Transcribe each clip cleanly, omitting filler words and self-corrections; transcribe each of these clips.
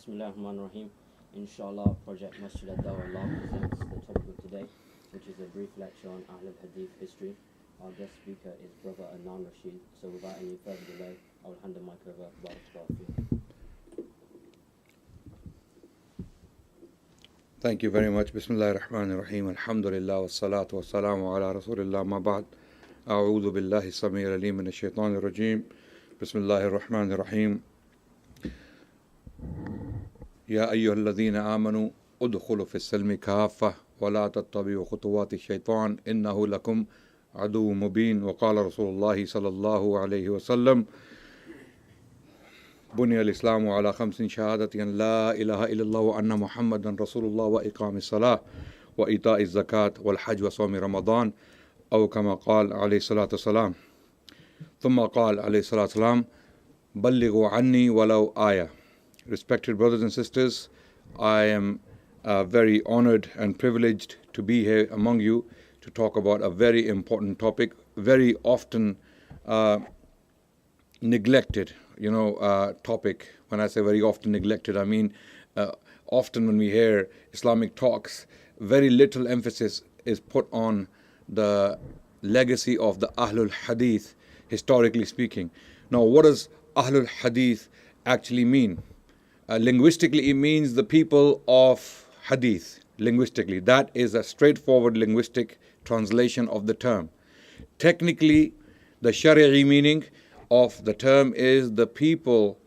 Bismillahirrahmanirrahim. Inshallah, Project Masjid Allah presents the topic of today, which is a brief lecture on Ahlul Hadeeth history. Our guest speaker is Brother Adnan Rasheed. So without any further delay, I will hand the mic over to Barakallahu. Thank you very much. Bismillahir Rahmanir Rahim. Alhamdulillah wassalatu wassalamu ala Rasulillah ma ba'd. A'udhu billahi samir alim minash shaitanir rajim. Bismillahir Rahmanir Rahim. يا أيها الذين آمنوا ادخلوا في السلم كافة ولا تتبعوا خطوات الشيطان إنه لكم عدو مبين وقال رسول الله صلى الله عليه وسلم بني الإسلام على 5 شهادة أن لا إله إلا الله وأن محمدا رسول الله وإقام الصلاة وإيتاء الزكاة والحج وصوم رمضان أو كما قال عليه الصلاة والسلام ثم قال عليه الصلاة والسلام بلغوا عني ولو آية. Respected brothers and sisters, I am very honored and privileged to be here among you to talk about a very important topic, very often neglected, topic. When I say very often neglected, I mean often when we hear Islamic talks, very little emphasis is put on the legacy of the Ahlul Hadeeth, historically speaking. Now, what does Ahlul Hadeeth actually mean? Linguistically, it means the people of Hadith. Linguistically, that is a straightforward linguistic translation of the term. Technically, the Shari'i meaning of the term is the people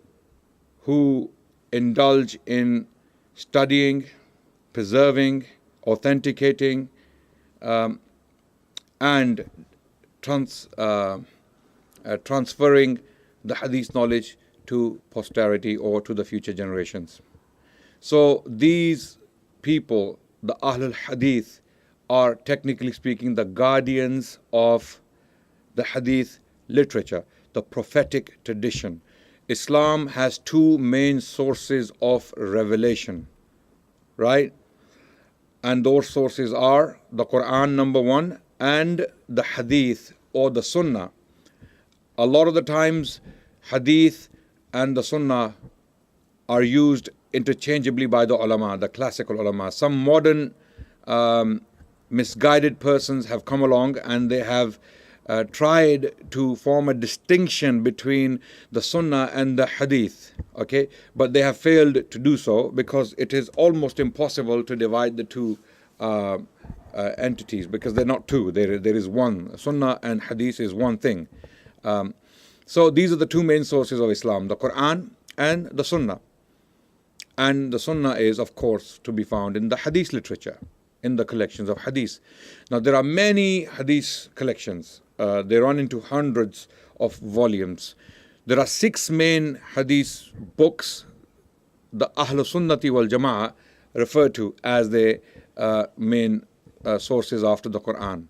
who indulge in studying, preserving, authenticating, and transferring the Hadith knowledge to posterity or to the future generations. So these people, the Ahlul Hadith, are technically speaking the guardians of the Hadith literature, the prophetic tradition. Islam has 2 main sources of revelation, right? And those sources are the Quran, number 1, and the Hadith or the Sunnah. A lot of the times, Hadith and the Sunnah are used interchangeably by the ulama, the classical ulama. Some modern misguided persons have come along and they have tried to form a distinction between the Sunnah and the Hadith, okay? But they have failed to do so because it is almost impossible to divide the 2 entities, because they're not 2, there is one. Sunnah and Hadith is one thing. So these are the 2 main sources of Islam, the Quran and the Sunnah. And the Sunnah is, of course, to be found in the Hadith literature, in the collections of Hadith. Now, there are many Hadith collections. They run into hundreds of volumes. There are 6 main Hadith books the Ahlul Sunnati wal Jama'ah refer to as the main sources after the Quran.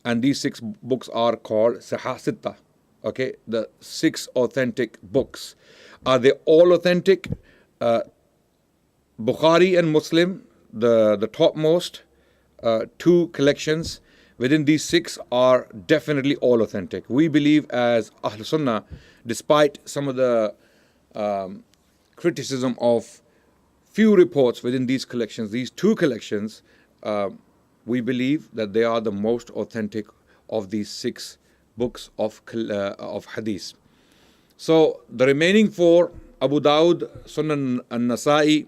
And these 6 books are called Sahih Sittah. Okay, the 6 authentic books. Are they all authentic? Bukhari and Muslim, the topmost 2 collections within these 6 are definitely all authentic. We believe as Ahl Sunnah, despite some of the criticism of few reports within these collections, these 2 collections, we believe that they are the most authentic of these 6 books of Hadith. So the remaining 4, Abu Dawud, Sunan al-Nasa'i,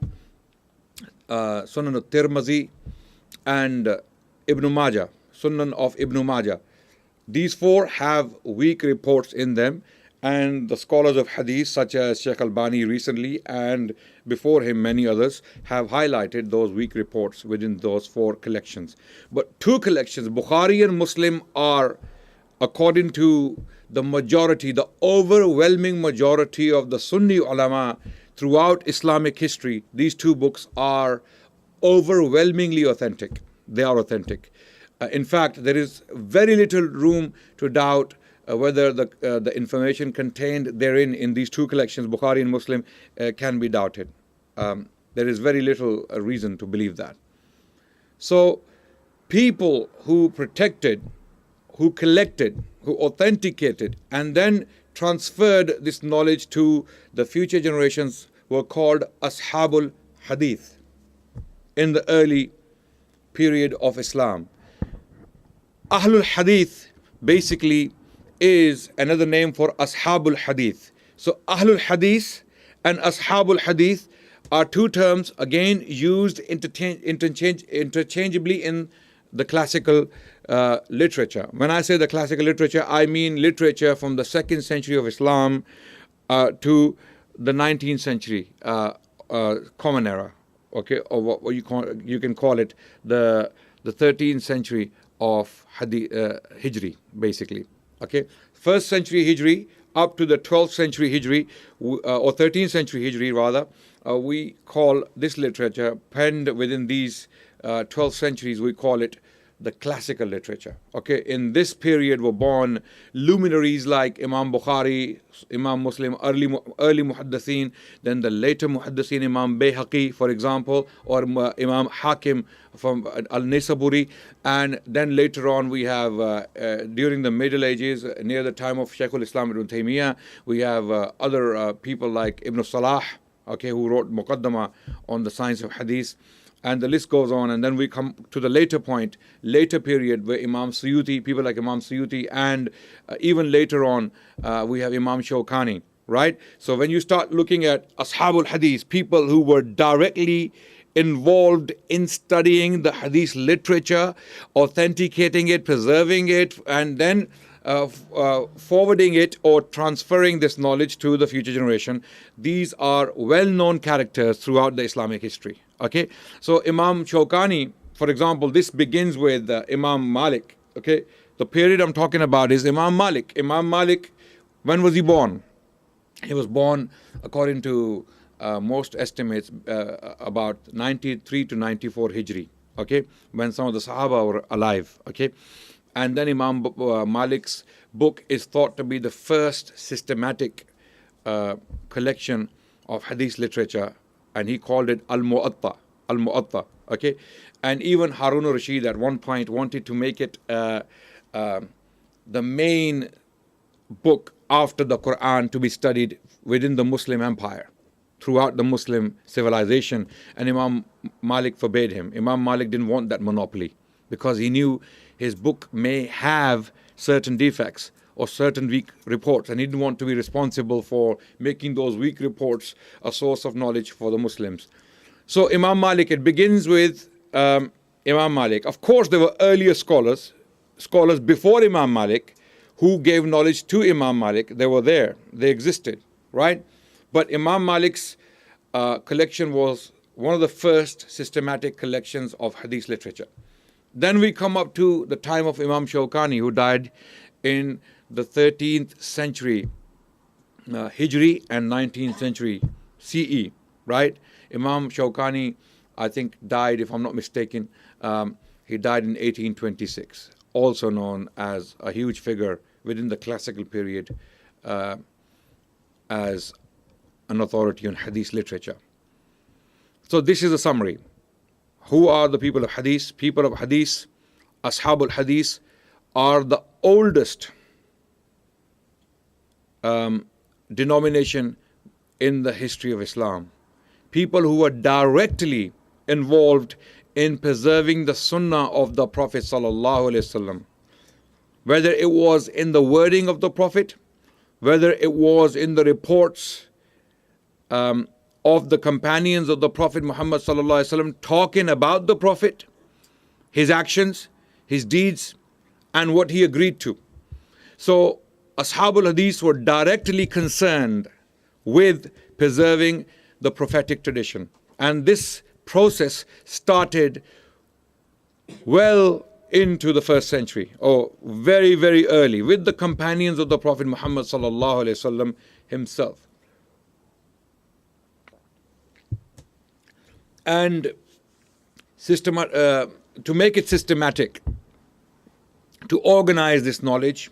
Sunan al-Tirmizi, and Ibn Majah, Sunan of Ibn Majah. These 4 have weak reports in them, and the scholars of Hadith such as Sheikh Albani recently and before him many others have highlighted those weak reports within those 4 collections. But 2 collections, Bukhari and Muslim, are, according to the majority, the overwhelming majority of the Sunni ulama throughout Islamic history, these 2 books are overwhelmingly authentic. They are authentic. In fact, there is very little room to doubt whether the information contained therein in these 2 collections, Bukhari and Muslim, can be doubted. There is very little reason to believe that. So, people who protected, who collected, who authenticated, and then transferred this knowledge to the future generations were called Ashabul Hadith in the early period of Islam. Ahlul Hadith basically is another name for Ashabul Hadith. So Ahlul Hadith and Ashabul Hadith are two terms again used interchangeably in the classical literature. When I say the classical literature, I mean literature from the 2nd century of Islam to the 19th century Common Era, okay, or what you can call it the 13th century of Hijri, basically. Okay, 1st century Hijri up to the 12th century Hijri, or 13th century Hijri rather, we call this literature penned within these 12 centuries, we call it the classical literature. Okay, in this period were born luminaries like Imam Bukhari, Imam Muslim, early Muhaddithin, then the later Muhaddithin, Imam Bayhaqi, for example, or Imam Hakim from Al-Nisaburi, and then later on we have, during the Middle Ages, near the time of Shaykhul Islam Ibn Taymiyyah, we have other people like Ibn Salah, okay, who wrote Muqaddamah on the science of Hadith. And the list goes on, and then we come to the later period where Imam Suyuti, people like Imam Suyuti, and even later on we have Imam Shawkani, right? So when you start looking at Ashabul Hadith, people who were directly involved in studying the Hadith literature, authenticating it, preserving it, and then forwarding it or transferring this knowledge to the future generation, these are well-known characters throughout the Islamic history. Okay, so Imam Shawkani, for example, this begins with Imam Malik. Okay, the period I'm talking about is Imam Malik. Imam Malik, when was he born? He was born, according to most estimates, about 93 to 94 Hijri. Okay, when some of the Sahaba were alive. Okay, and then Imam Malik's book is thought to be the first systematic collection of Hadith literature, and he called it Al-Mu'atta, okay? And even Harun al-Rashid at one point wanted to make it the main book after the Quran to be studied within the Muslim empire, throughout the Muslim civilization, and Imam Malik forbade him. Imam Malik didn't want that monopoly because he knew his book may have certain defects or certain weak reports, and he didn't want to be responsible for making those weak reports a source of knowledge for the Muslims. So Imam Malik, it begins with Imam Malik. Of course, there were earlier scholars before Imam Malik who gave knowledge to Imam Malik. They were there, they existed, right? But Imam Malik's collection was one of the first systematic collections of Hadith literature. Then we come up to the time of Imam Shawkani, who died in the 13th century Hijri and 19th century CE, right? Imam Shawkani, I think, died, if I'm not mistaken, he died in 1826, also known as a huge figure within the classical period as an authority on Hadith literature. So this is a summary. Who are the people of Hadith? People of Hadith, Ashabul Hadith, are the oldest denomination in the history of Islam. People who were directly involved in preserving the Sunnah of the Prophet sallallahu alaihi wasallam, whether it was in the wording of the Prophet, whether it was in the reports of the companions of the Prophet Muhammad sallallahu alaihi wasallam talking about the Prophet, his actions, his deeds, and what he agreed to. So Ashabul Hadith were directly concerned with preserving the prophetic tradition. And this process started well into the 1st century, or very, very early, with the companions of the Prophet Muhammad sallallahu alaihi wasallam himself. And to make it systematic, to organize this knowledge,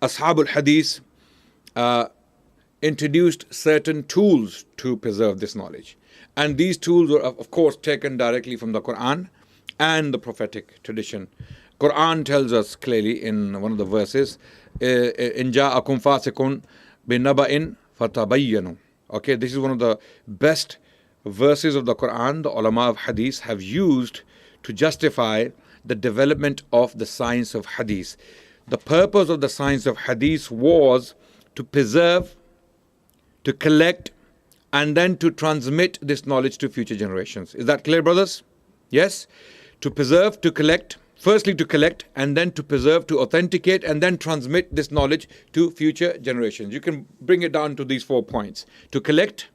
Ashabul Hadith introduced certain tools to preserve this knowledge. And these tools were, of course, taken directly from the Quran and the prophetic tradition. Quran tells us clearly in one of the verses, إِن جَاءَكُمْ فَاسِقٌ بِنَبَإٍ فَتَبَيَّنُوا. Okay, this is one of the best verses of the Quran the ulama of hadith have used to justify the development of the science of hadith. The purpose of the science of hadith was to preserve, to collect, and then to transmit this knowledge to future generations. Is that clear, brothers? Yes? To preserve, to collect, firstly to collect, and then to preserve, to authenticate, and then transmit this knowledge to future generations. You can bring it down to these 4 points. To collect,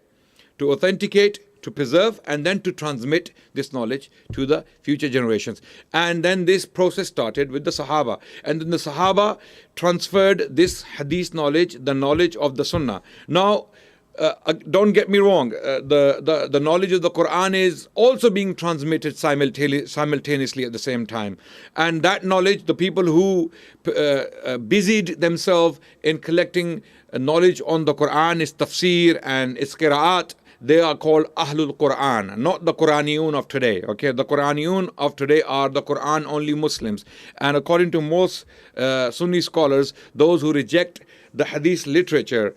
to authenticate, to preserve, and then to transmit this knowledge to the future generations. And then this process started with the Sahaba. And then the Sahaba transferred this hadith knowledge, the knowledge of the Sunnah. Now, don't get me wrong, the knowledge of the Quran is also being transmitted simultaneously at the same time. And that knowledge, the people who busied themselves in collecting knowledge on the Quran, its tafsir and its qira'at, they are called Ahlul Quran, not the Quraniyun of today. Okay, the Quraniyun of today are the Quran only Muslims. And according to most Sunni scholars, those who reject the hadith literature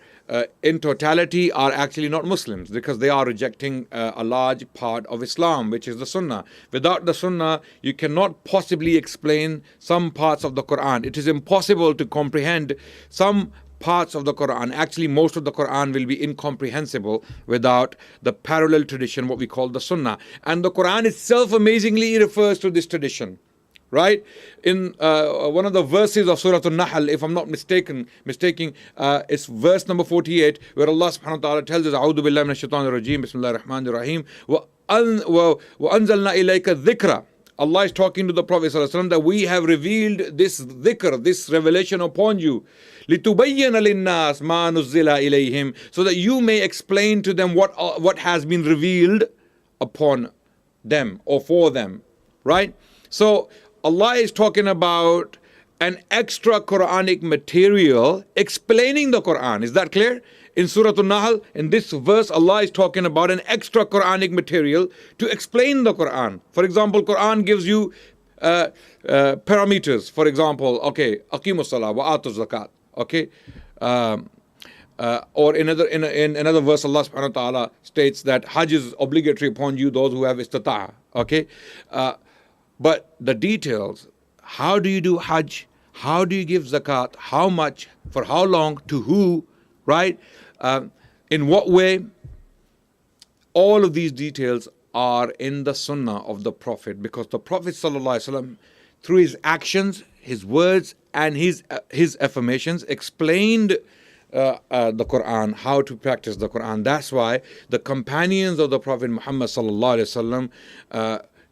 in totality are actually not Muslims, because they are rejecting a large part of Islam, which is the Sunnah. Without the Sunnah, you cannot possibly explain some parts of the Quran. It is impossible to comprehend some parts of the Quran. Actually, most of the Quran will be incomprehensible without the parallel tradition, what we call the Sunnah. And the Quran itself amazingly refers to this tradition. Right? In one of the verses of Surah An-Nahl, if I'm not mistaking, it's verse number 48, where Allah subhanahu wa ta'ala tells us, A'udhu billahi minash shaitanir rajeem, Bismillahir Rahmanir Rahim, wa anzalna ilayka dhikra. Allah is talking to the Prophet ﷺ that we have revealed this dhikr, this revelation upon you, لِتُبَيِّنَ لِلنَّاسِ مَا نُزِّلَ إِلَيْهِمْ, so that you may explain to them what has been revealed upon them or for them. Right? So Allah is talking about an extra Quranic material explaining the Quran. Is that clear? In Surah An-Nahl, in this verse, Allah is talking about an extra Quranic material to explain the Quran. For example, Quran gives you parameters. For example, okay, aqimus salah wa atu zakat. Okay, or in another verse, Allah subhanahu wa ta'ala states that Hajj is obligatory upon you, those who have istata'a. Okay, but the details, how do you do Hajj? How do you give zakat? How much? For how long? To who? Right? In what way? All of these details are in the Sunnah of the Prophet, because the Prophet ﷺ, through his actions, his words, and his affirmations, explained the Quran, how to practice the Quran. That's why the companions of the Prophet Muhammad ﷺ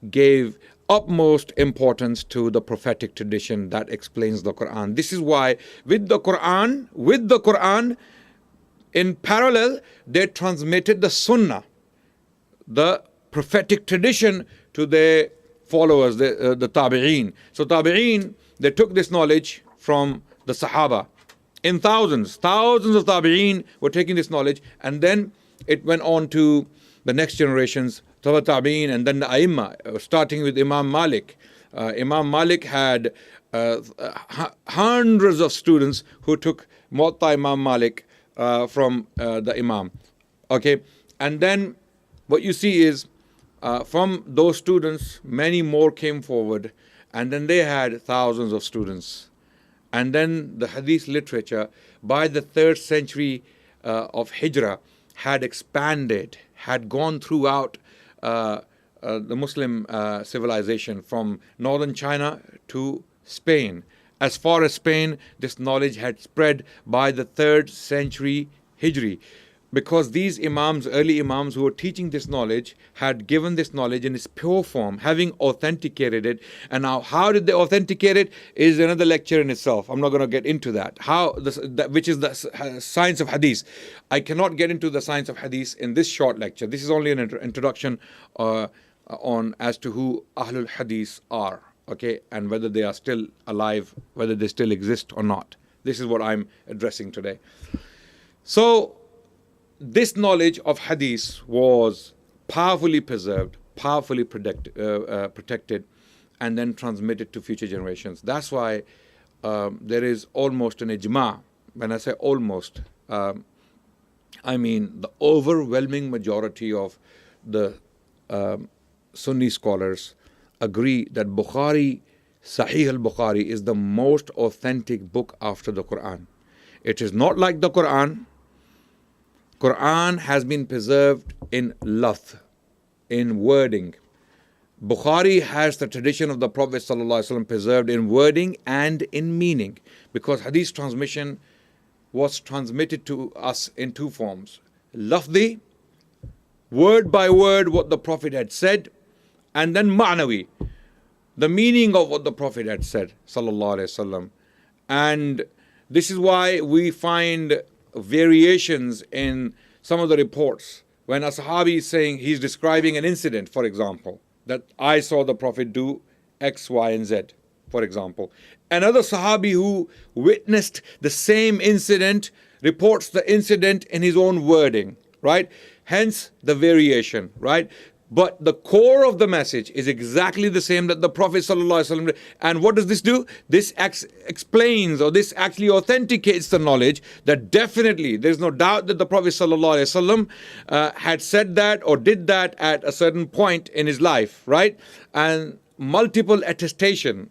gave utmost importance to the prophetic tradition that explains the Quran. This is why with the Quran, in parallel, they transmitted the Sunnah, the prophetic tradition, to their followers, the Tabi'een. So Tabi'een, they took this knowledge from the Sahaba. In thousands of Tabi'een were taking this knowledge, and then it went on to the next generations, Tabi'een, and then the A'immah, starting with Imam Malik. Imam Malik had hundreds of students who took Muwatta Imam Malik from the Imam. Okay, and then what you see is from those students, many more came forward, and then they had thousands of students. And then the hadith literature by the 3rd century of Hijrah had expanded, had gone throughout the Muslim civilization, from northern China to Spain. As far as Spain, this knowledge had spread by the 3rd century Hijri, because these imams, early imams who were teaching this knowledge, had given this knowledge in its pure form, having authenticated it. And now, how did they authenticate it is another lecture in itself. I'm not going to get into that. Which is the science of hadith. I cannot get into the science of hadith in this short lecture. This is only an introduction on as to who Ahlul Hadeeth are. Okay, and whether they are still alive, whether they still exist or not. This is what I'm addressing today. So, this knowledge of hadith was powerfully preserved, powerfully protected, and then transmitted to future generations. That's why there is almost an ijma. When I say almost, I mean, the overwhelming majority of the Sunni scholars agree that Sahih al-Bukhari is the most authentic book after the Quran. It is not like the Quran. Quran has been preserved in lafz, in wording. Bukhari has the tradition of the Prophet ﷺ preserved in wording and in meaning, because hadith transmission was transmitted to us in two forms. Lafzi, word by word what the Prophet had said, and then ma'nawi, the meaning of what the Prophet had said sallallahu alaihi wasallam. And this is why we find variations in some of the reports. When a sahabi is saying, he's describing an incident, for example, that I saw the Prophet do X, Y, and Z, for example. Another sahabi who witnessed the same incident reports the incident in his own wording, right? Hence the variation, right? But the core of the message is exactly the same that the Prophet ﷺ did. And what does this do? This explains, or this actually authenticates the knowledge that definitely there's no doubt that the Prophet ﷺ had said that or did that at a certain point in his life, right? And multiply attested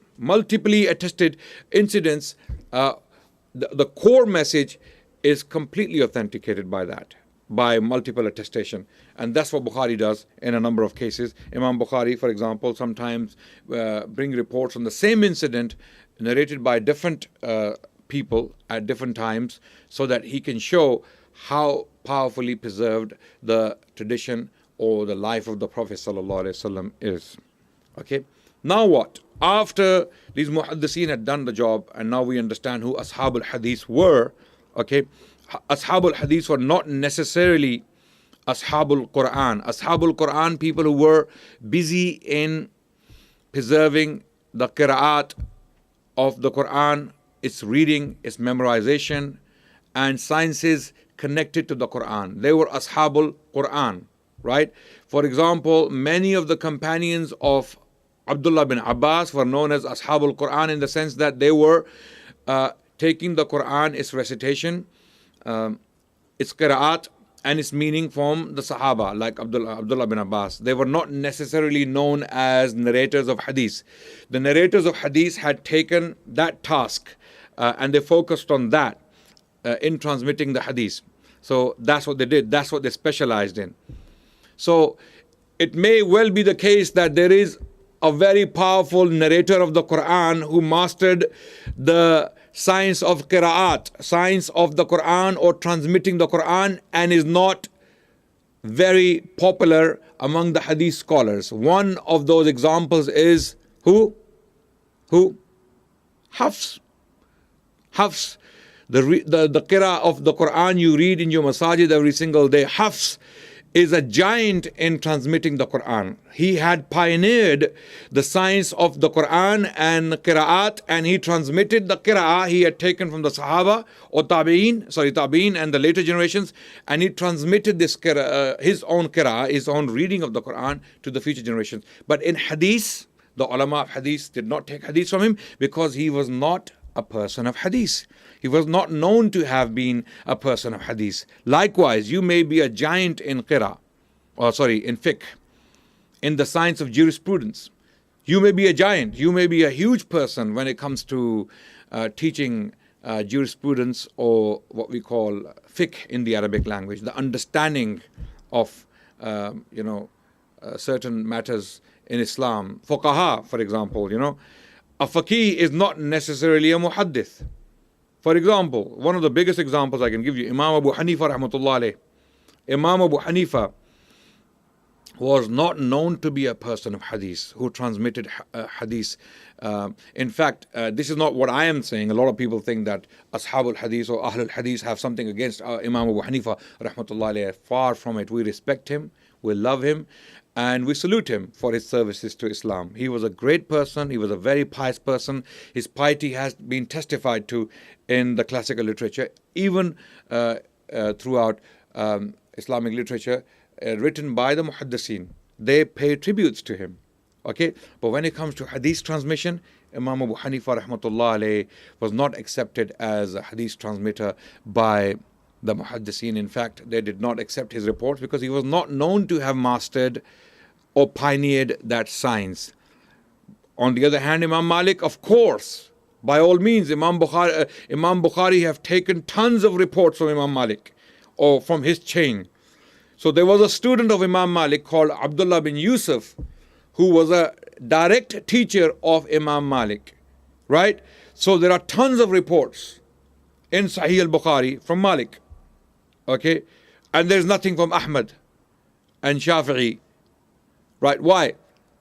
incidents, the core message is completely authenticated by that, by multiple attestation. And that's what Bukhari does in a number of cases. Imam Bukhari, for example, sometimes bring reports on the same incident narrated by different people at different times, so that he can show how powerfully preserved the tradition or the life of the Prophet ﷺ is. Okay. Now what? After these muhaddiseen had done the job, and now we understand who Ashabul Hadith were. Okay. Ashabul Hadith were not necessarily Ashabul Quran. Ashabul Quran, people who were busy in preserving the qira'at of the Quran, its reading, its memorization, and sciences connected to the Quran. They were Ashabul Quran, right? For example, many of the companions of Abdullah bin Abbas were known as Ashabul Quran, in the sense that they were taking the Quran, its recitation, its qira'at, and its meaning from the Sahaba, like Abdullah bin Abbas. They were not necessarily known as narrators of hadith. The narrators of hadith had taken that task and they focused on that in transmitting the hadith. So that's what they did. That's what they specialized in. So it may well be the case that there is a very powerful narrator of the Quran who mastered the science of qira'at, science of the Quran or transmitting the Quran, and is not very popular among the hadith scholars. One of those examples is who? Hafs. Hafs. The qira'ah of the Quran you read in your masajid every single day. Hafs is a giant in transmitting the Quran. He had pioneered the science of the Quran and qira'at, and he transmitted the qira'ah he had taken from the Sahaba or Tabi'een and the later generations, and he transmitted this his own qira'ah, his own reading of the Quran to the future generations. But in hadith, the ulama of hadith did not take hadith from him, because he was not a person of hadith. He was not known to have been a person of hadith. Likewise, you may be a giant in in fiqh, in the science of jurisprudence. You may be a giant. You may be a huge person when it comes to teaching jurisprudence, or what we call fiqh in the Arabic language, the understanding of certain matters in Islam. Fuqaha, for example, a faqih is not necessarily a muhaddith. For example, one of the biggest examples I can give you, Imam Abu Hanifa rahmatullah alayh. Imam Abu Hanifa was not known to be a person of hadith who transmitted hadith. In fact, this is not what I am saying. A lot of people think that Ashabul Hadith or Ahlul Hadith have something against Imam Abu Hanifa rahmatullah alayh. Far from it. We respect him, we love him, and we salute him for his services to Islam. He was a great person. He was a very pious person. His piety has been testified to in the classical literature, even throughout Islamic literature written by the muhaddiseen. They pay tributes to him. Okay, but when it comes to hadith transmission, Imam Abu Hanifa rahmatullah alayh was not accepted as a hadith transmitter by the muhaddiseen. In fact, they did not accept his reports because he was not known to have mastered or pioneered that science. On the other hand, Imam Malik, of course, by all means, Imam Bukhari have taken tons of reports from Imam Malik or from his chain. So there was a student of Imam Malik called Abdullah bin Yusuf, who was a direct teacher of Imam Malik, right? So there are tons of reports in Sahih al-Bukhari from Malik, okay? And there's nothing from Ahmad and Shafi'i, right? Why?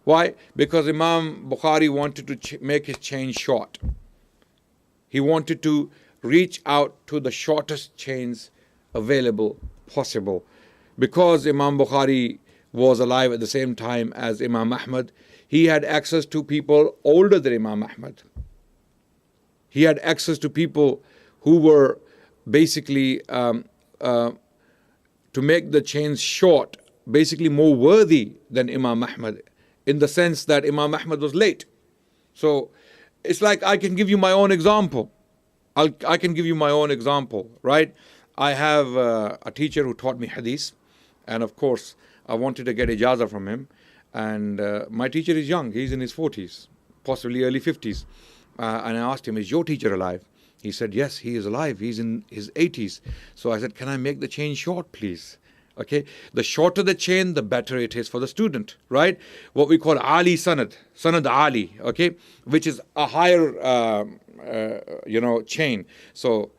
Why? Because Imam Bukhari wanted to make his chain short. He wanted to reach out to the shortest chains available, possible. Because Imam Bukhari was alive at the same time as Imam Ahmad, he had access to people older than Imam Ahmad. He had access to people who were basically, to make the chains short, basically more worthy than Imam Ahmad, in the sense that Imam Ahmad was late. So it's like I can give you my own example. I can give you my own example, right? I have a teacher who taught me hadith, and of course I wanted to get ijazah from him. And my teacher is young, he's in his 40s, possibly early 50s. And I asked him, is your teacher alive? He said, yes, he is alive, he's in his 80s. So I said, can I make the chain short, please? Okay, the shorter the chain, the better it is for the student, right? What we call Ali Sanad, Sanad Ali, okay, which is a higher, chain. So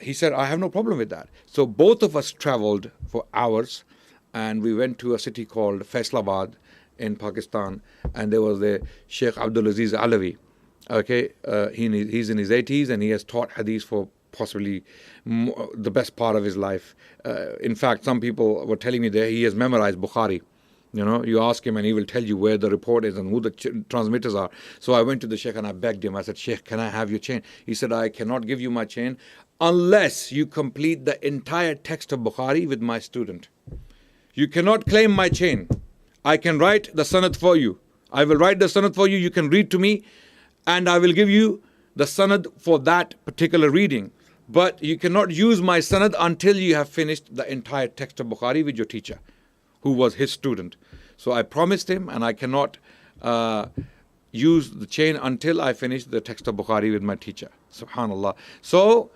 he said, I have no problem with that. So both of us traveled for hours, and we went to a city called Faisalabad in Pakistan, and there was the Sheikh Abdul Aziz Alawi. Okay, he's in his 80s, and he has taught hadith for possibly the best part of his life. In fact, some people were telling me that he has memorized Bukhari. You know, you ask him and he will tell you where the report is and who the transmitters are. So I went to the Sheikh and I begged him. I said, Sheikh, can I have your chain? He said, I cannot give you my chain unless you complete the entire text of Bukhari with my student. You cannot claim my chain. I can write the sanad for you. I will write the sanad for you. You can read to me and I will give you the sanad for that particular reading. But you cannot use my sanad until you have finished the entire text of Bukhari with your teacher, who was his student. So I promised him, and I cannot use the chain until I finish the text of Bukhari with my teacher. Subhanallah. So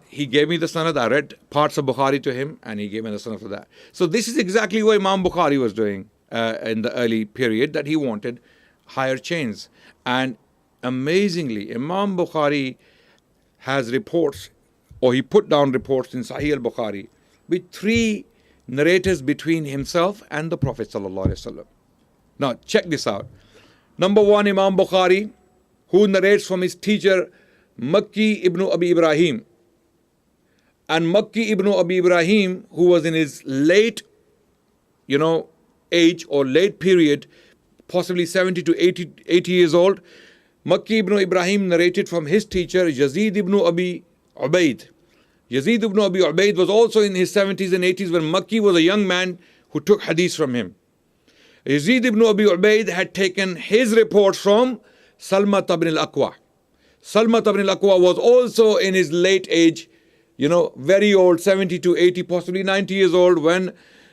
he gave me the sanad. I read parts of Bukhari to him, and he gave me the sanad for that. So this is exactly what Imam Bukhari was doing in the early period, that he wanted higher chains. And amazingly, Imam Bukhari has reports, or he put down reports in Sahih al-Bukhari with 3 narrators between himself and the Prophet ﷺ. Now check this out. Number 1, Imam Bukhari, who narrates from his teacher Makki ibn Abi Ibrahim. And Makki ibn Abi Ibrahim, who was in his late, age or late period, possibly 70 to 80 years old, Makki ibn Ibrahim narrated from his teacher Yazid ibn Abi Ubaid. Yazid ibn Abi Ubaid was also in his 70s and 80s when Makki was a young man who took hadith from him. Yazid ibn Abi Ubaid had taken his report from Salmat ibn al-Aqwa. Salmat ibn al-Aqwa was also in his late age, very old, 70 to 80, possibly 90 years old, when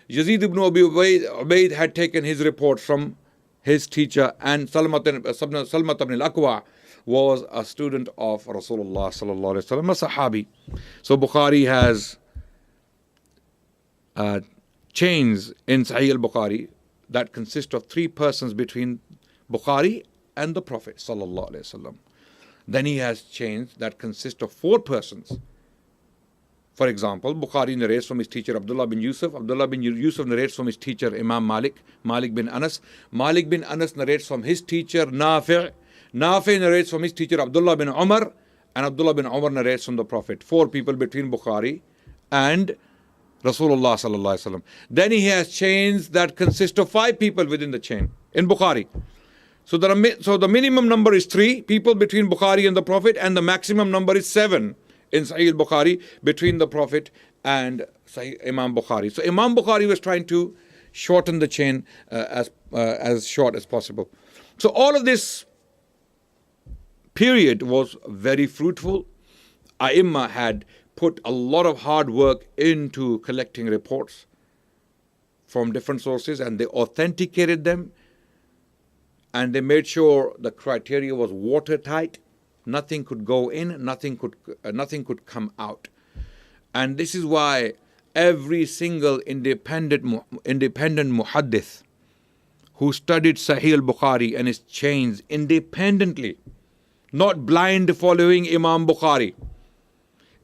Yazid ibn Abi Ubaid had taken his report from his teacher, and Salmat ibn al-Aqwa was a student of Rasulullah sallallahu alaihi wasallam, a Sahabi. So Bukhari has chains in Sahih al-Bukhari that consist of 3 persons between Bukhari and the Prophet sallallahu alaihi wasallam. Then he has chains that consist of 4 persons. For example, Bukhari narrates from his teacher Abdullah bin Yusuf. Abdullah bin Yusuf narrates from his teacher Imam Malik bin Anas. Malik bin Anas narrates from his teacher Nafi'. Nafi' narrates from his teacher Abdullah bin Umar. And Abdullah bin Umar narrates from the Prophet. 4 people between Bukhari and Rasulullah sallallahu alaihi wasallam. Then he has chains that consist of 5 people within the chain in Bukhari. So the minimum number is 3 people between Bukhari and the Prophet, and the maximum number is 7 in Sahih al-Bukhari between the Prophet and Sahih Imam Bukhari. So Imam Bukhari was trying to shorten the chain as short as possible. So all of this period was very fruitful. Ai had put a lot of hard work into collecting reports from different sources, and they authenticated them, and they made sure the criteria was watertight. Nothing could go in, nothing could come out. And this is why every single independent muhaddith who studied Sahih al-Bukhari and its chains independently, not blind following Imam Bukhari,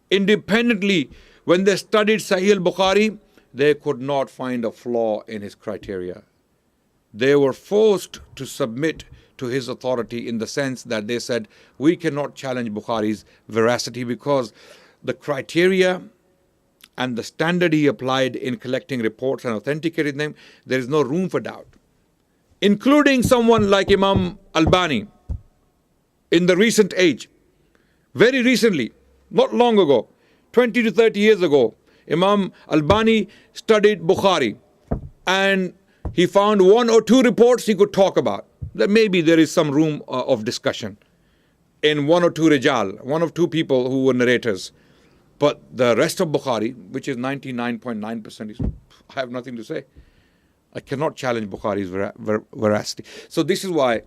independently, when they studied Sahih al-Bukhari, they could not find a flaw in his criteria. They were forced to submit to his authority in the sense that they said, we cannot challenge Bukhari's veracity because the criteria and the standard he applied in collecting reports and authenticating them, there is no room for doubt. Including someone like Imam Albani in the recent age. Very recently, not long ago, 20 to 30 years ago, Imam Albani studied Bukhari and he found one or two reports he could talk about. That maybe there is some room of discussion in one or two rijal, one or two people who were narrators. But the rest of Bukhari, which is 99.9%, I have nothing to say. I cannot challenge Bukhari's veracity. So this is why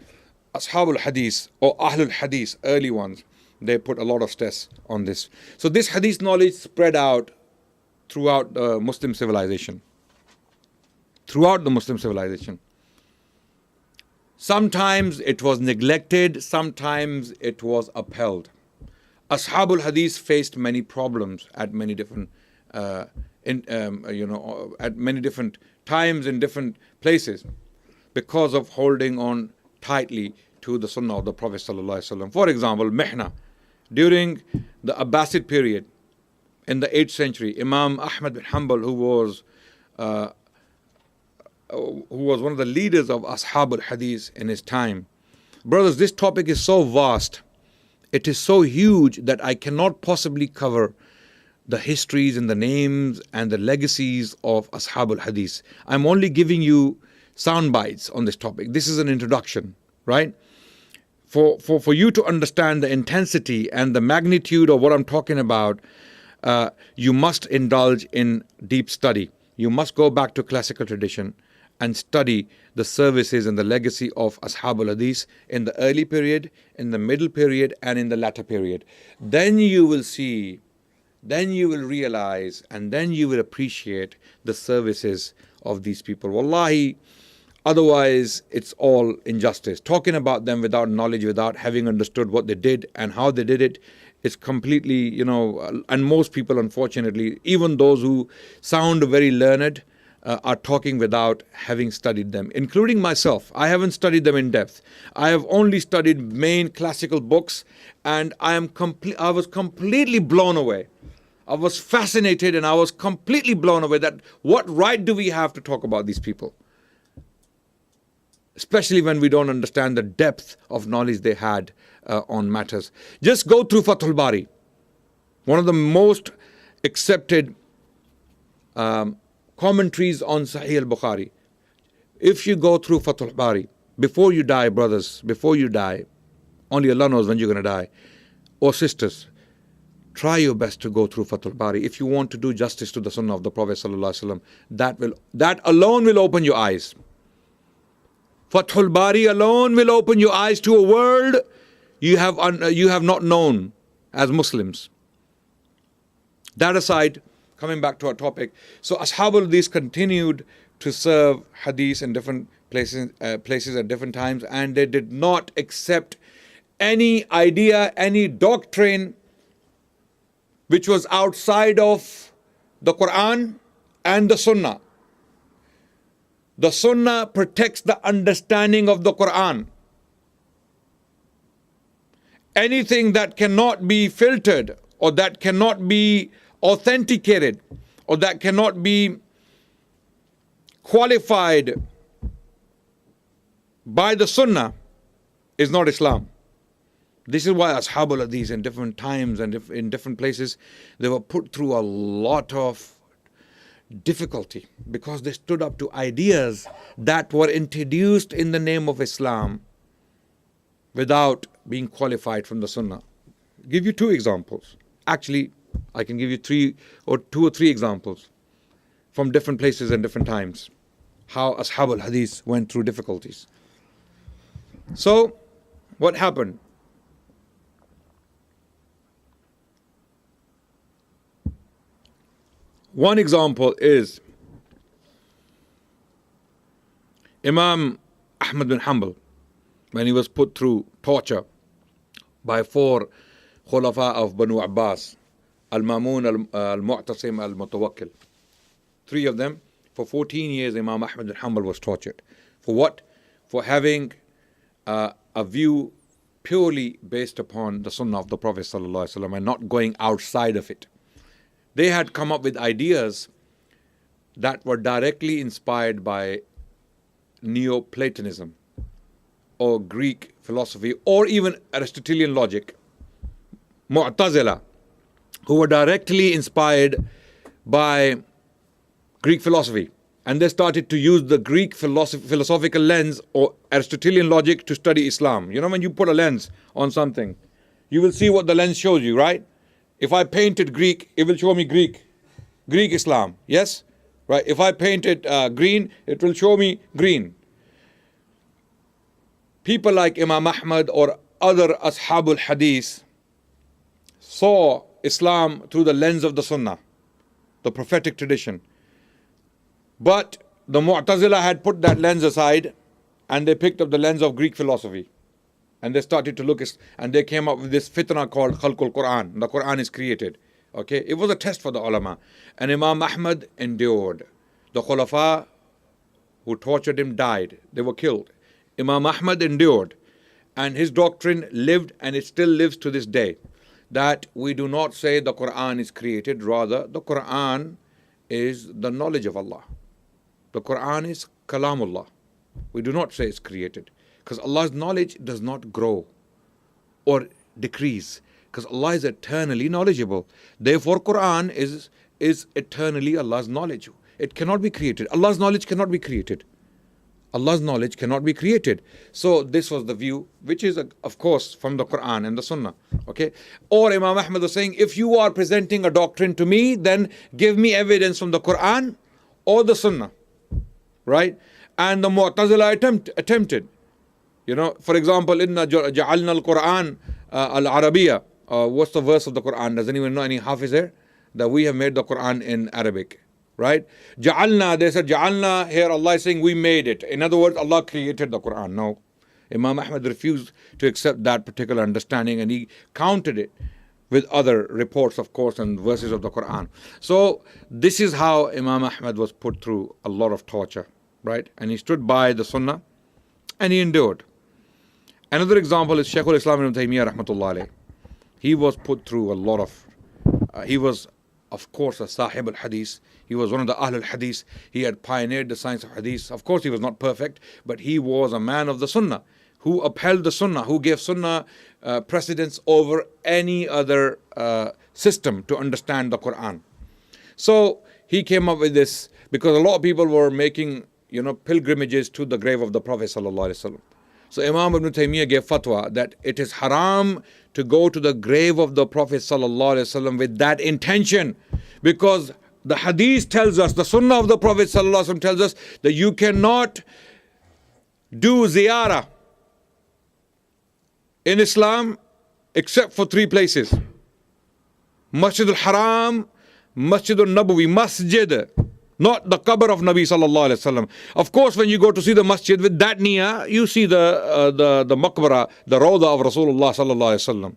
Ashabul Hadith or Ahlul Hadith, early ones, they put a lot of stress on this. So this Hadith knowledge spread out throughout the Muslim civilization. Throughout the Muslim civilization. Sometimes it was neglected, sometimes it was upheld. Ashabul Hadith faced many problems at many different, at many different times in different places because of holding on tightly to the Sunnah of the Prophet ﷺ. For example, Mihna. During the Abbasid period in the 8th century, Imam Ahmad bin Hanbal, who was one of the leaders of Ashabul Hadith in his time. Brothers, this topic is so vast. It is so huge that I cannot possibly cover the histories and the names and the legacies of Ashabul Hadith. I'm only giving you sound bites on this topic. This is an introduction, right? For you to understand the intensity and the magnitude of what I'm talking about, you must indulge in deep study. You must go back to classical tradition and study the services and the legacy of Ashabul Hadith in the early period, in the middle period, and in the latter period. Then you will see, then you will realize, and then you will appreciate the services of these people. Wallahi, otherwise it's all injustice. Talking about them without knowledge, without having understood what they did and how they did it, is completely, and most people, unfortunately, even those who sound very learned, are talking without having studied them, including myself. I haven't studied them in depth. I have only studied main classical books, and I was completely blown away. I was fascinated, and I was completely blown away that what right do we have to talk about these people? Especially when we don't understand the depth of knowledge they had on matters. Just go through Fathul Bari, one of the most accepted commentaries on Sahih al-Bukhari. If you go through Fathul Bari, before you die, brothers, before you die, only Allah knows when you're going to die, or sisters, try your best to go through Fathul Bari. If you want to do justice to the Sunnah of the Prophet ﷺ, that alone will open your eyes. Fathul Bari alone will open your eyes to a world you have not known as Muslims. That aside, coming back to our topic, so Ashabul Hadith continued to serve Hadith in different places at different times, and they did not accept any idea, any doctrine which was outside of the Quran and the Sunnah. The Sunnah protects the understanding of the Quran. Anything that cannot be filtered or that cannot be authenticated or that cannot be qualified by the Sunnah is not Islam. This is why Ashabul Hadith in different times and in different places, they were put through a lot of difficulty because they stood up to ideas that were introduced in the name of Islam without being qualified from the Sunnah. I'll give you two examples. Actually, I can give you two or three examples from different places and different times, how Ashab al-Hadith went through difficulties. So, what happened? One example is Imam Ahmad bin Hanbal, when he was put through torture by 4 Khulafa of Banu Abbas, Al-Mamun, Al-Mu'tasim, Al-Mutawakkil. 3 of them. For 14 years, Imam Ahmad bin Hanbal was tortured. For what? For having a view purely based upon the Sunnah of the Prophet ﷺ and not going outside of it. They had come up with ideas that were directly inspired by Neoplatonism or Greek philosophy or even Aristotelian logic. Mu'tazila, who were directly inspired by Greek philosophy, and they started to use the Greek philosophical lens or Aristotelian logic to study Islam. You know, when you put a lens on something, you will see what the lens shows you, right? If I painted Greek, it will show me Greek Islam, yes? Right? If I painted green, it will show me green. People like Imam Ahmad or other Ashabul Hadith saw Islam through the lens of the Sunnah, the prophetic tradition. But the Mu'tazila had put that lens aside and they picked up the lens of Greek philosophy. And they started to look, and they came up with this fitna called Khalqul Quran. The Quran is created. Okay, it was a test for the ulama. And Imam Ahmad endured. The Khulafa who tortured him died. They were killed. Imam Ahmad endured. And his doctrine lived, and it still lives to this day. That we do not say the Quran is created. Rather, the Quran is the knowledge of Allah. The Quran is Kalamullah. We do not say it's created. Because Allah's knowledge does not grow or decrease. Because Allah is eternally knowledgeable. Therefore, Quran is eternally Allah's knowledge. It cannot be created. Allah's knowledge cannot be created. Allah's knowledge cannot be created. So this was the view, which is, of course, from the Quran and the Sunnah. Okay? Or Imam Ahmad was saying, if you are presenting a doctrine to me, then give me evidence from the Quran or the Sunnah. Right? And the Mu'tazila attempted. You know, for example, Inna ja'alna al-Quran al-Arabiya. What's the verse of the Quran? Does anyone know any hafiz here? That we have made the Quran in Arabic. Right? Ja'alna, they said Ja'alna, here Allah is saying we made it. In other words, Allah created the Quran. No. Imam Ahmad refused to accept that particular understanding and he countered it with other reports, of course, and verses of the Quran. So this is how Imam Ahmad was put through a lot of torture. Right? And he stood by the Sunnah and he endured. Another example is Shaykhul Islam ibn Taymiyyah rahmatullah alayh. He was put through a lot of, he was of course a Sahib al-Hadith. He was one of the Ahlul Hadeeth. He had pioneered the science of Hadith. Of course he was not perfect, but he was a man of the Sunnah, who upheld the Sunnah, who gave Sunnah precedence over any other system to understand the Quran. So he came up with this, because a lot of people were making, pilgrimages to the grave of the Prophet sallallahu alaihi wasallam. So Imam Ibn Taymiyyah gave fatwa that it is haram to go to the grave of the Prophet sallallahu alaihi wasallam with that intention, because the Hadith tells us, the Sunnah of the Prophet sallallahu alaihi wasallam tells us that you cannot do ziyarah in Islam except for 3 places: Masjid al-Haram, Masjid al-Nabawi, Masjid, not the qabr of Nabi sallallahu alaihi wasallam. Of course, when you go to see the masjid with that niyyah, you see the maqbara, the rawda of Rasulullah sallallahu alaihi wasallam,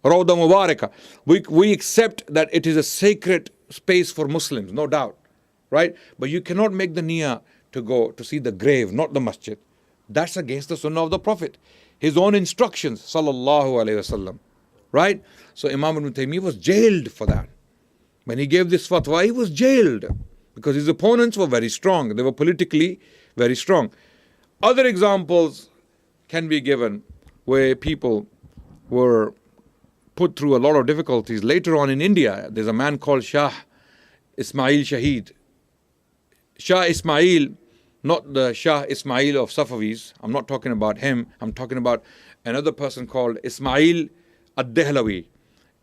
rawda mubarakah. We accept that it is a sacred space for Muslims, no doubt, right? But you cannot make the niyyah to go to see the grave, not the masjid. That's against the Sunnah of the Prophet, his own instructions sallallahu alaihi wasallam, right? So Imam Ibn Taymiyyah was jailed for that. When he gave this fatwa, he was jailed because his opponents were very strong. They were politically very strong. Other examples can be given where people were put through a lot of difficulties. Later on in India, there's a man called Shah Ismail Shaheed. Shah Ismail, not the Shah Ismail of Safavis. I'm not talking about him. I'm talking about another person called Ismail ad-Dehlawi.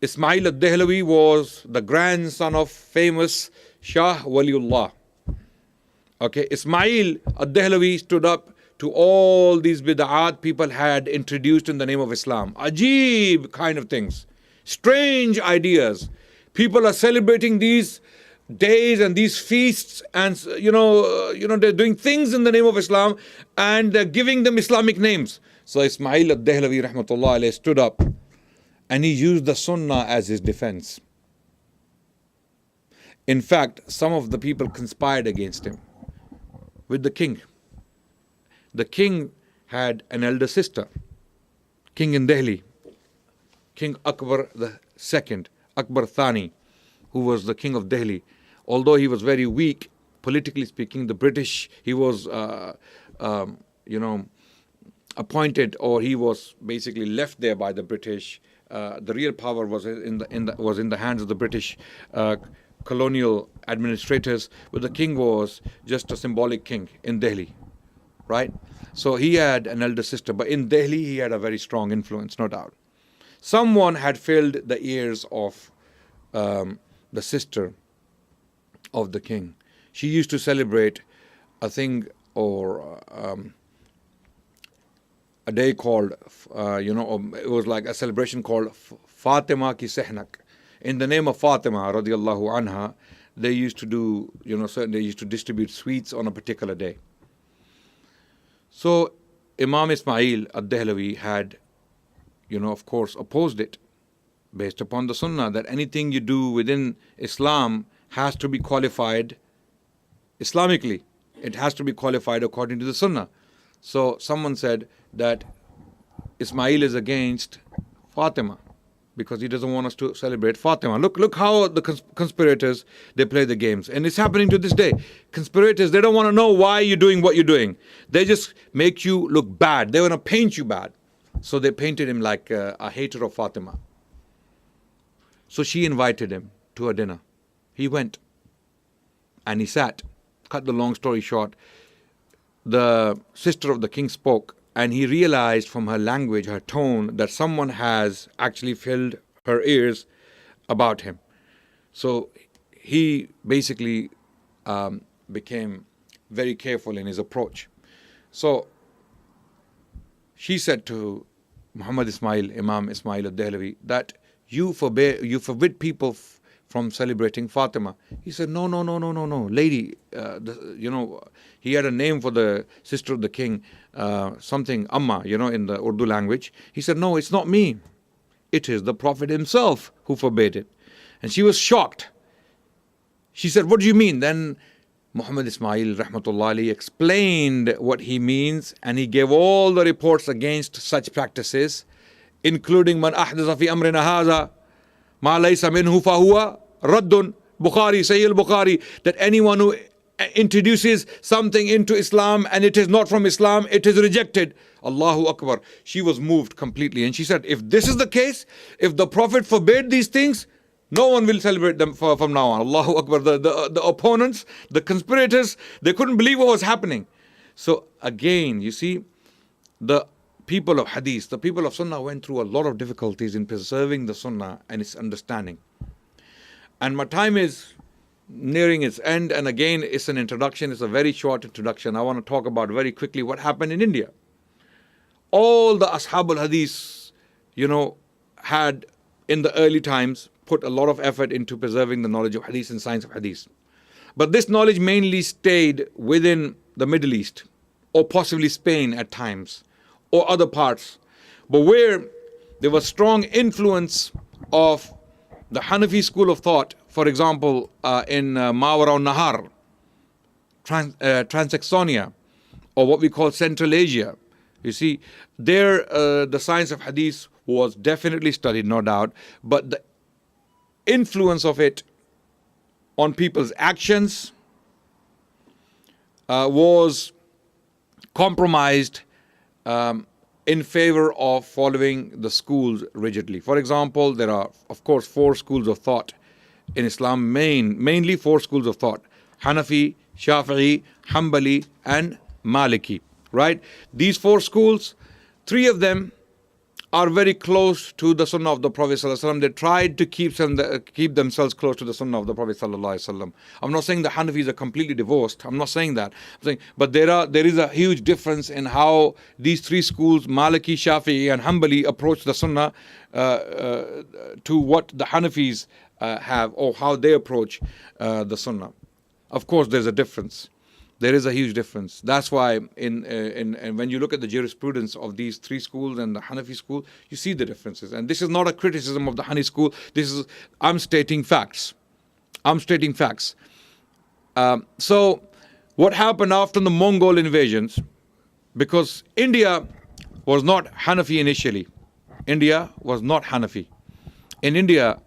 Ismail al-Dehlawi was the grandson of famous Shah Waliullah. Okay, Ismail al-Dehlawi stood up to all these bid'at people had introduced in the name of Islam. Ajib kind of things. Strange ideas. People are celebrating these days and these feasts, and they're doing things in the name of Islam and they're giving them Islamic names. So Ismail al-Dehlawi rahmatullah alayhi stood up and he used the sunnah as his defense. In fact, some of the people conspired against him with the king. The king had an elder sister, king in Delhi, King Akbar II, Akbar Thani, who was the king of Delhi. Although he was very weak, politically speaking, the British, he was, appointed, or he was basically left there by the British. The real power was in the hands of the British colonial administrators, but the king was just a symbolic king in Delhi, right? So he had an elder sister, but in Delhi he had a very strong influence, no doubt. Someone had filled the ears of the sister of the king. She used to celebrate a thing or a day called, it was like a celebration called Fatima ki Sehnak. In the name of Fatima radiallahu anha, they used to do, they used to distribute sweets on a particular day. So Imam Ismail al-Dehlawi had, of course, opposed it based upon the sunnah that anything you do within Islam has to be qualified Islamically. It has to be qualified according to the sunnah. So someone said that Ismail is against Fatima because he doesn't want us to celebrate Fatima. Look how the conspirators, they play the games. And it's happening to this day. Conspirators, they don't want to know why you're doing what you're doing. They just make you look bad. They want to paint you bad. So they painted him like a hater of Fatima. So she invited him to a dinner. He went and he sat. Cut the long story short, the sister of the king spoke, and he realized from her language, her tone, that someone has actually filled her ears about him. So he basically became very careful in his approach. So she said to Muhammad Ismail, Imam Ismail al-Dehlawi, that you forbid people from celebrating Fatima. He said, no, lady, he had a name for the sister of the king, something Amma, in the Urdu language. He said, no, it's not me. It is the Prophet himself who forbade it. And she was shocked. She said, what do you mean? Then Muhammad Ismail rahmatullah alayhi explained what he means, and he gave all the reports against such practices, including man ahdatha fi amrina hadha ma laysa minhu fahuwa raddun. Bukhari, Sahih al-Bukhari, that anyone who introduces something into Islam and it is not from Islam, it is rejected. Allahu Akbar. She was moved completely, and she said, if this is the case, if the Prophet forbade these things, no one will celebrate them from now on. Allahu Akbar. The opponents, the conspirators, they couldn't believe what was happening. So again, you see, the people of Hadith, the people of Sunnah went through a lot of difficulties in preserving the Sunnah and its understanding. And my time is nearing its end, and again, it's an introduction. It's a very short introduction. I want to talk about very quickly what happened in India. All the Ashabul Hadith, had in the early times put a lot of effort into preserving the knowledge of Hadith and science of Hadith. But this knowledge mainly stayed within the Middle East, or possibly Spain at times, or other parts. But where there was strong influence of the Hanafi school of thought, for example, in Mawara al-Nahar, Transaxonia, or what we call Central Asia, you see, there the science of Hadith was definitely studied, no doubt, but the influence of it on people's actions was compromised in favor of following the schools rigidly. For example, there are, of course, 4 schools of thought in Islam, mainly 4 schools of thought: Hanafi, Shafi'i, Hanbali, and Maliki. Right? These 4 schools, 3 of them are very close to the Sunnah of the Prophet ﷺ. They tried to keep themselves close to the Sunnah of the Prophet ﷺ. I'm not saying the Hanafis are completely divorced. I'm not saying that. I'm saying, but there is a huge difference in how these three schools, Maliki, Shafi'i, and Hanbali, approach the Sunnah to what the Hanafis have, or how they approach the Sunnah. Of course, there's a difference. There is a huge difference. That's why when you look at the jurisprudence of these three schools and the Hanafi school, you see the differences. And this is not a criticism of the Hanafi school. I'm stating facts. So what happened after the Mongol invasions, because India was not Hanafi initially. India was not Hanafi. In India,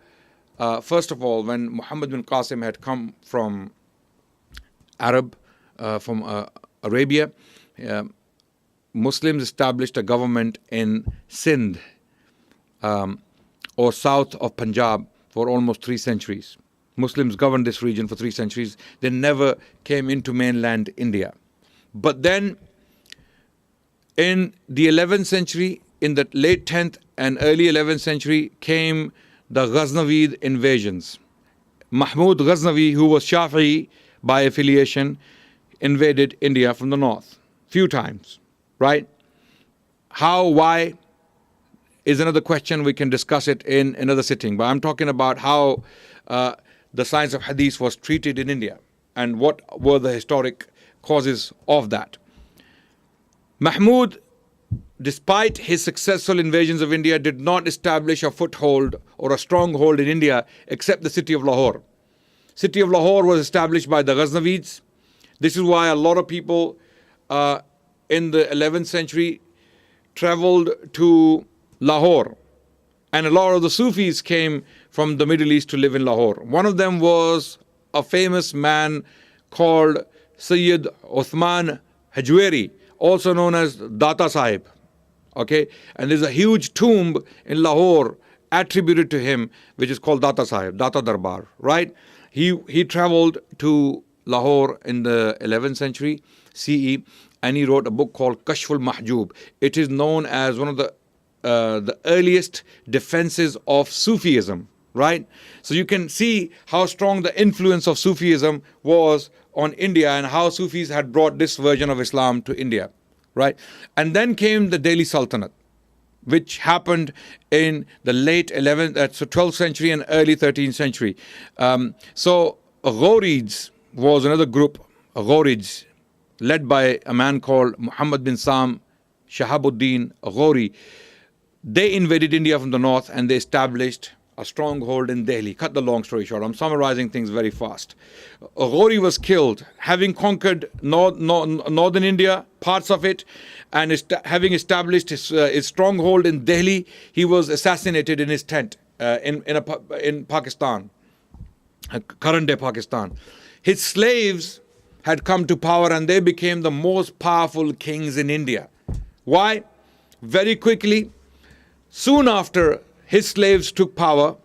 first of all, when Muhammad bin Qasim had come from Arabia, Muslims established a government in Sindh, or south of Punjab, for almost 3 centuries. Muslims governed this region for 3 centuries. They never came into mainland India. But then, in the 11th century, in the late 10th and early 11th century, came the Ghaznavid invasions. Mahmud Ghaznavi, who was Shafi'i by affiliation, invaded India from the north few times, right? How, why is another question. We can discuss it in another sitting. But I'm talking about how the science of hadith was treated in India and what were the historic causes of that. Mahmud, despite his successful invasions of India, did not establish a foothold or a stronghold in India except the city of Lahore. City of Lahore was established by the Ghaznavids. This is why a lot of people in the 11th century traveled to Lahore. And a lot of the Sufis came from the Middle East to live in Lahore. One of them was a famous man called Sayyid Uthman Hajweri, also known as Data Sahib. Okay? And there's a huge tomb in Lahore attributed to him, which is called Data Sahib, Data Darbar, right? He traveled to Lahore in the 11th century CE, and he wrote a book called Kashful Mahjub. It is known as one of the earliest defenses of Sufism, right? So you can see how strong the influence of Sufism was on India and how Sufis had brought this version of Islam to India, right? And then came the Delhi Sultanate, which happened in the late 12th century and early 13th century. So Ghorids was another group, Ghorids, led by a man called Muhammad bin Sam Shahabuddin Ghori. They invaded India from the north and they established a stronghold in Delhi. Cut the long story short, I'm summarizing things very fast. Ghori was killed, having conquered northern India, parts of it, and having established his stronghold in Delhi. He was assassinated in his tent in Pakistan, current day Pakistan. His slaves had come to power and they became the most powerful kings in India. Why? Very quickly, soon after his slaves took power,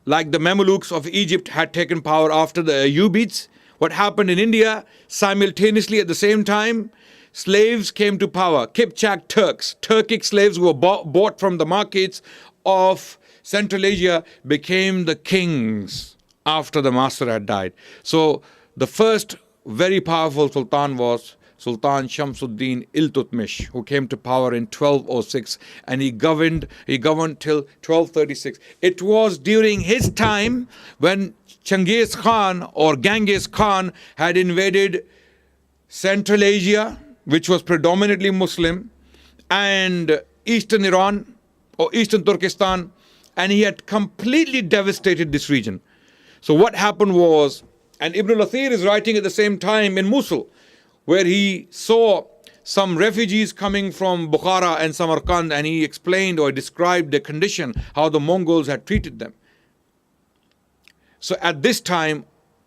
like the Mamelukes of Egypt had taken power after the Ayyubids. What happened in India, simultaneously at the same time, slaves came to power. Kipchak Turks, Turkic slaves who were bought from the markets of Central Asia, became the kings after the master had died. So the first very powerful sultan was Sultan Shamsuddin Iltutmish, who came to power in 1206, and he governed till 1236. It was during his time when Genghis Khan or Genghis Khan had invaded Central Asia, which was predominantly Muslim, and Eastern Iran or Eastern Turkestan, and he had completely devastated this region. So what happened was, and Ibn al-Athir is writing at the same time in Mosul, where he saw some refugees coming from Bukhara and Samarkand, and he explained or described the condition, how the Mongols had treated them. So at this time,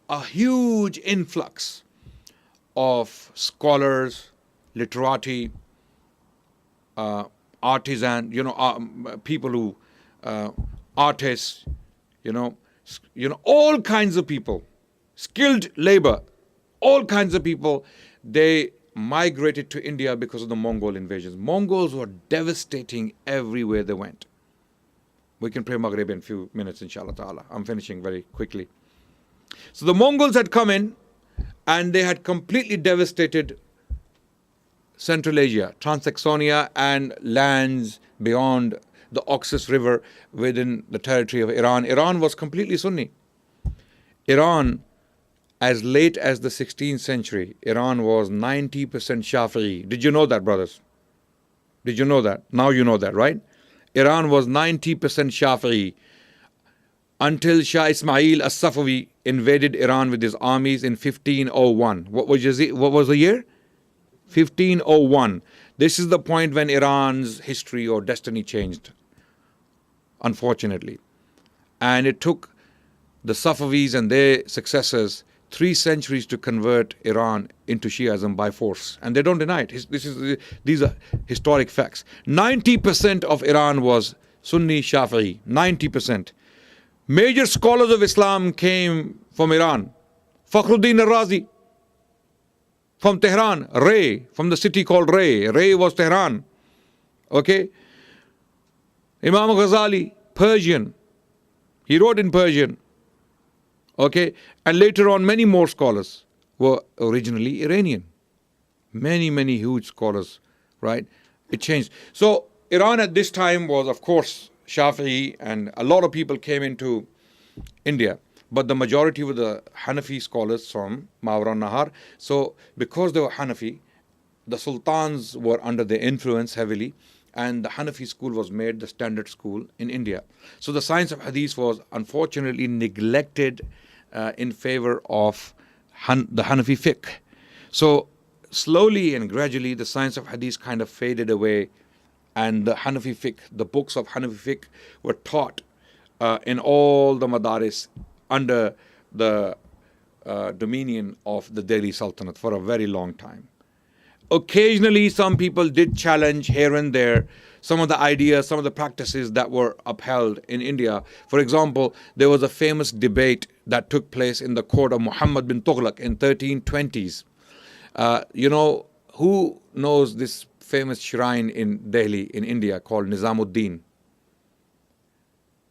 a huge influx of scholars, literati, artisan, people who, artists, all kinds of people, skilled labor, all kinds of people, they migrated to India because of the Mongol invasions. Mongols were devastating everywhere they went. We can pray Maghrib in a few minutes, inshallah ta'ala. I'm finishing very quickly. So the Mongols had come in and they had completely devastated Central Asia, Transaxonia, and lands beyond the Oxus River within the territory of Iran. Iran was completely Sunni. Iran, as late as the 16th century, Iran was 90% Shafi'i. Did you know that, brothers? Did you know that? Now you know that, right? Iran was 90% Shafi'i until Shah Ismail as-Safawi invaded Iran with his armies in 1501. What was the year? 1501. This is the point when Iran's history or destiny changed, unfortunately. And it took the Safavis and their successors 3 centuries to convert Iran into Shi'ism by force. And they don't deny it. These are historic facts. 90% of Iran was Sunni Shafi'i. 90%. Major scholars of Islam came from Iran. Fakhruddin al-Razi from Tehran. Ray, from the city called Ray. Ray was Tehran. Okay? Imam Ghazali, Persian. He wrote in Persian. Okay? And later on, many more scholars were originally Iranian. Many, many huge scholars, right? It changed. So Iran at this time was, of course, Shafi'i, and a lot of people came into India. But the majority were the Hanafi scholars from Mawara Nahar. So because they were Hanafi, the sultans were under their influence heavily, and the Hanafi school was made the standard school in India. So the science of Hadith was unfortunately neglected in favor of the Hanafi fiqh. So slowly and gradually the science of Hadith kind of faded away, and the Hanafi fiqh, the books of Hanafi fiqh were taught in all the madaris under the dominion of the Delhi Sultanate for a very long time. Occasionally some people did challenge here and there some of the ideas, some of the practices that were upheld in India. For example, there was a famous debate that took place in the court of Muhammad bin Tughlaq in 1320s. Who knows this famous shrine in Delhi, in India, called Nizamuddin?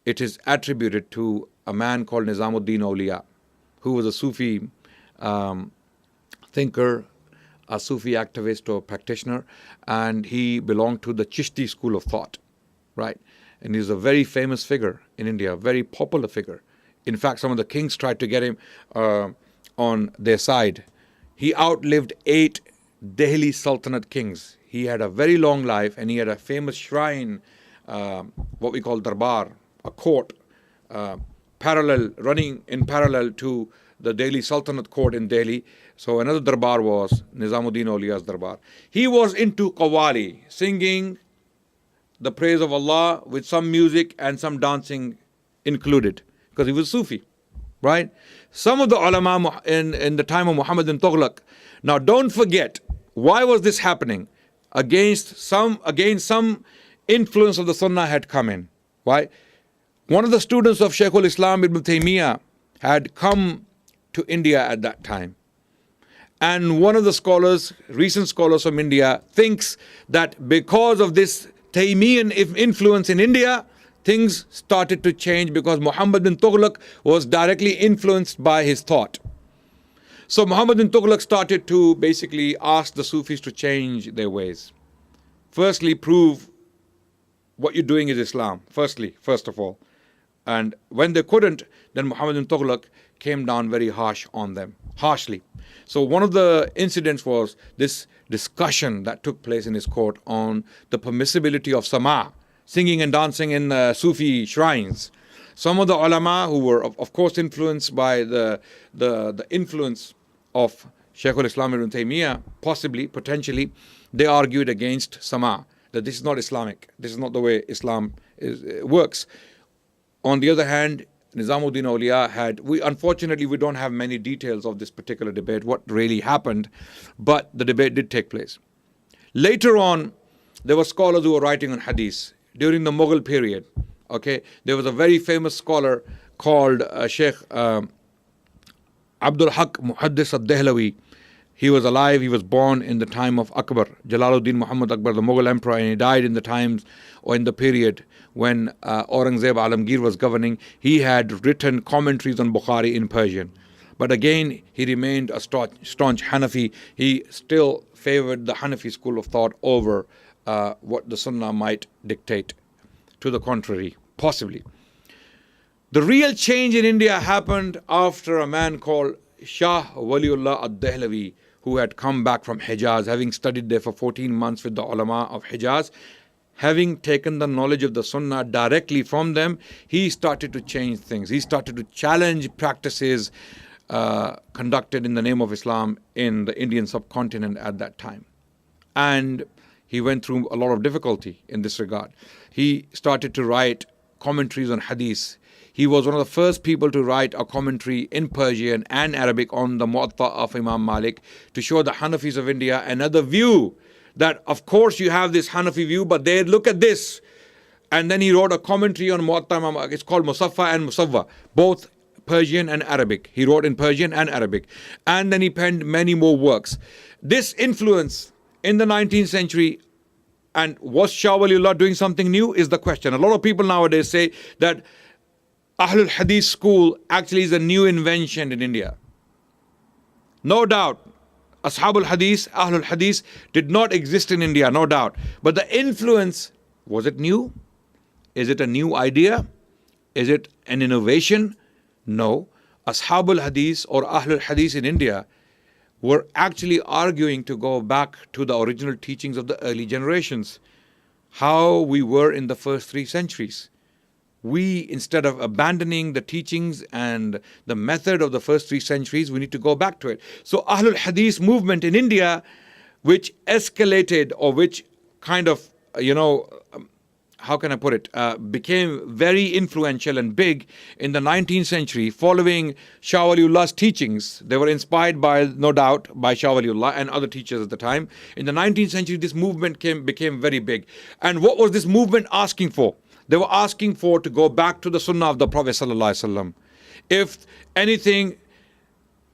It is attributed to a man called Nizamuddin Awliya, who was a Sufi thinker, a Sufi activist or practitioner, and he belonged to the Chishti school of thought, right? And he's a very famous figure in India, a very popular figure. In fact, some of the kings tried to get him on their side. He outlived 8 Delhi Sultanate kings. He had a very long life, and he had a famous shrine, what we call darbar, a court, running in parallel to the Delhi Sultanate court in Delhi. So another darbar was Nizamuddin Awliya's darbar. He was into qawwali, singing the praise of Allah with some music and some dancing included, because he was Sufi, right? Some of the ulama in the time of Muhammad bin Tughlaq. Now don't forget, why was this happening? Against some influence of the Sunnah had come in. Why? One of the students of Shaykhul Islam Ibn Taymiyyah had come to India at that time. And one of the scholars, recent scholars from India, thinks that because of this Taymiyyan influence in India, things started to change because Muhammad bin Tughlaq was directly influenced by his thought. So Muhammad bin Tughlaq started to basically ask the Sufis to change their ways. Firstly, prove what you're doing is Islam, first of all. And when they couldn't, then Muhammad bin Tughlaq came down very harshly. So one of the incidents was this discussion that took place in his court on the permissibility of sama, singing and dancing in Sufi shrines. Some of the ulama who were of course influenced by the influence of Shaykhul Islam Ibn Taymiyyah, potentially, they argued against sama, that this is not Islamic, this is not the way Islam works. On the other hand, Nizamuddin Awliya unfortunately we don't have many details of this particular debate, what really happened, but the debate did take place. Later on, there were scholars who were writing on hadith during the Mughal period. Okay, there was a very famous scholar called Sheikh Abdul Haq Muhaddis al-Dehlawi. He was alive. He was born in the time of Akbar, Jalaluddin Muhammad Akbar, the Mughal emperor, and he died in the times or in the period when Aurangzeb Alamgir was governing. He had written commentaries on Bukhari in Persian. But again, he remained a staunch Hanafi. He still favored the Hanafi school of thought over what the Sunnah might dictate. To the contrary, possibly. The real change in India happened after a man called Shah Waliullah ad-Dehlavi, who had come back from Hijaz, having studied there for 14 months with the ulama of Hijaz. Having taken the knowledge of the Sunnah directly from them, he started to change things. He started to challenge practices conducted in the name of Islam in the Indian subcontinent at that time. And he went through a lot of difficulty in this regard. He started to write commentaries on Hadith. He was one of the first people to write a commentary in Persian and Arabic on the Muwatta of Imam Malik to show the Hanafis of India another view, that of course you have this Hanafi view, but they look at this. And then he wrote a commentary on Muwatta Imam Malik. It's called Musaffa and Musawwa, both Persian and Arabic. He wrote in Persian and Arabic. And then he penned many more works. This influence in the 19th century, and was Shah Waliullah doing something new, is the question. A lot of people nowadays say that Ahlul Hadeeth school actually is a new invention in India. No doubt, Ashabul Hadith, Ahlul Hadith did not exist in India, no doubt. But the influence, was it new? Is it a new idea? Is it an innovation? No. Ashabul Hadith or Ahlul Hadith in India were actually arguing to go back to the original teachings of the early generations, how we were in the first 3 centuries. We, instead of abandoning the teachings and the method of the first 3 centuries, we need to go back to it. So Ahlul Hadith movement in India, which escalated, or which kind of, how can I put it, became very influential and big in the 19th century following Shah Waliullah's teachings. They were inspired by, no doubt, by Shah Waliullah and other teachers at the time. In the 19th century, this movement became very big. And what was this movement asking for? They were asking for to go back to the Sunnah of the Prophet ﷺ. If anything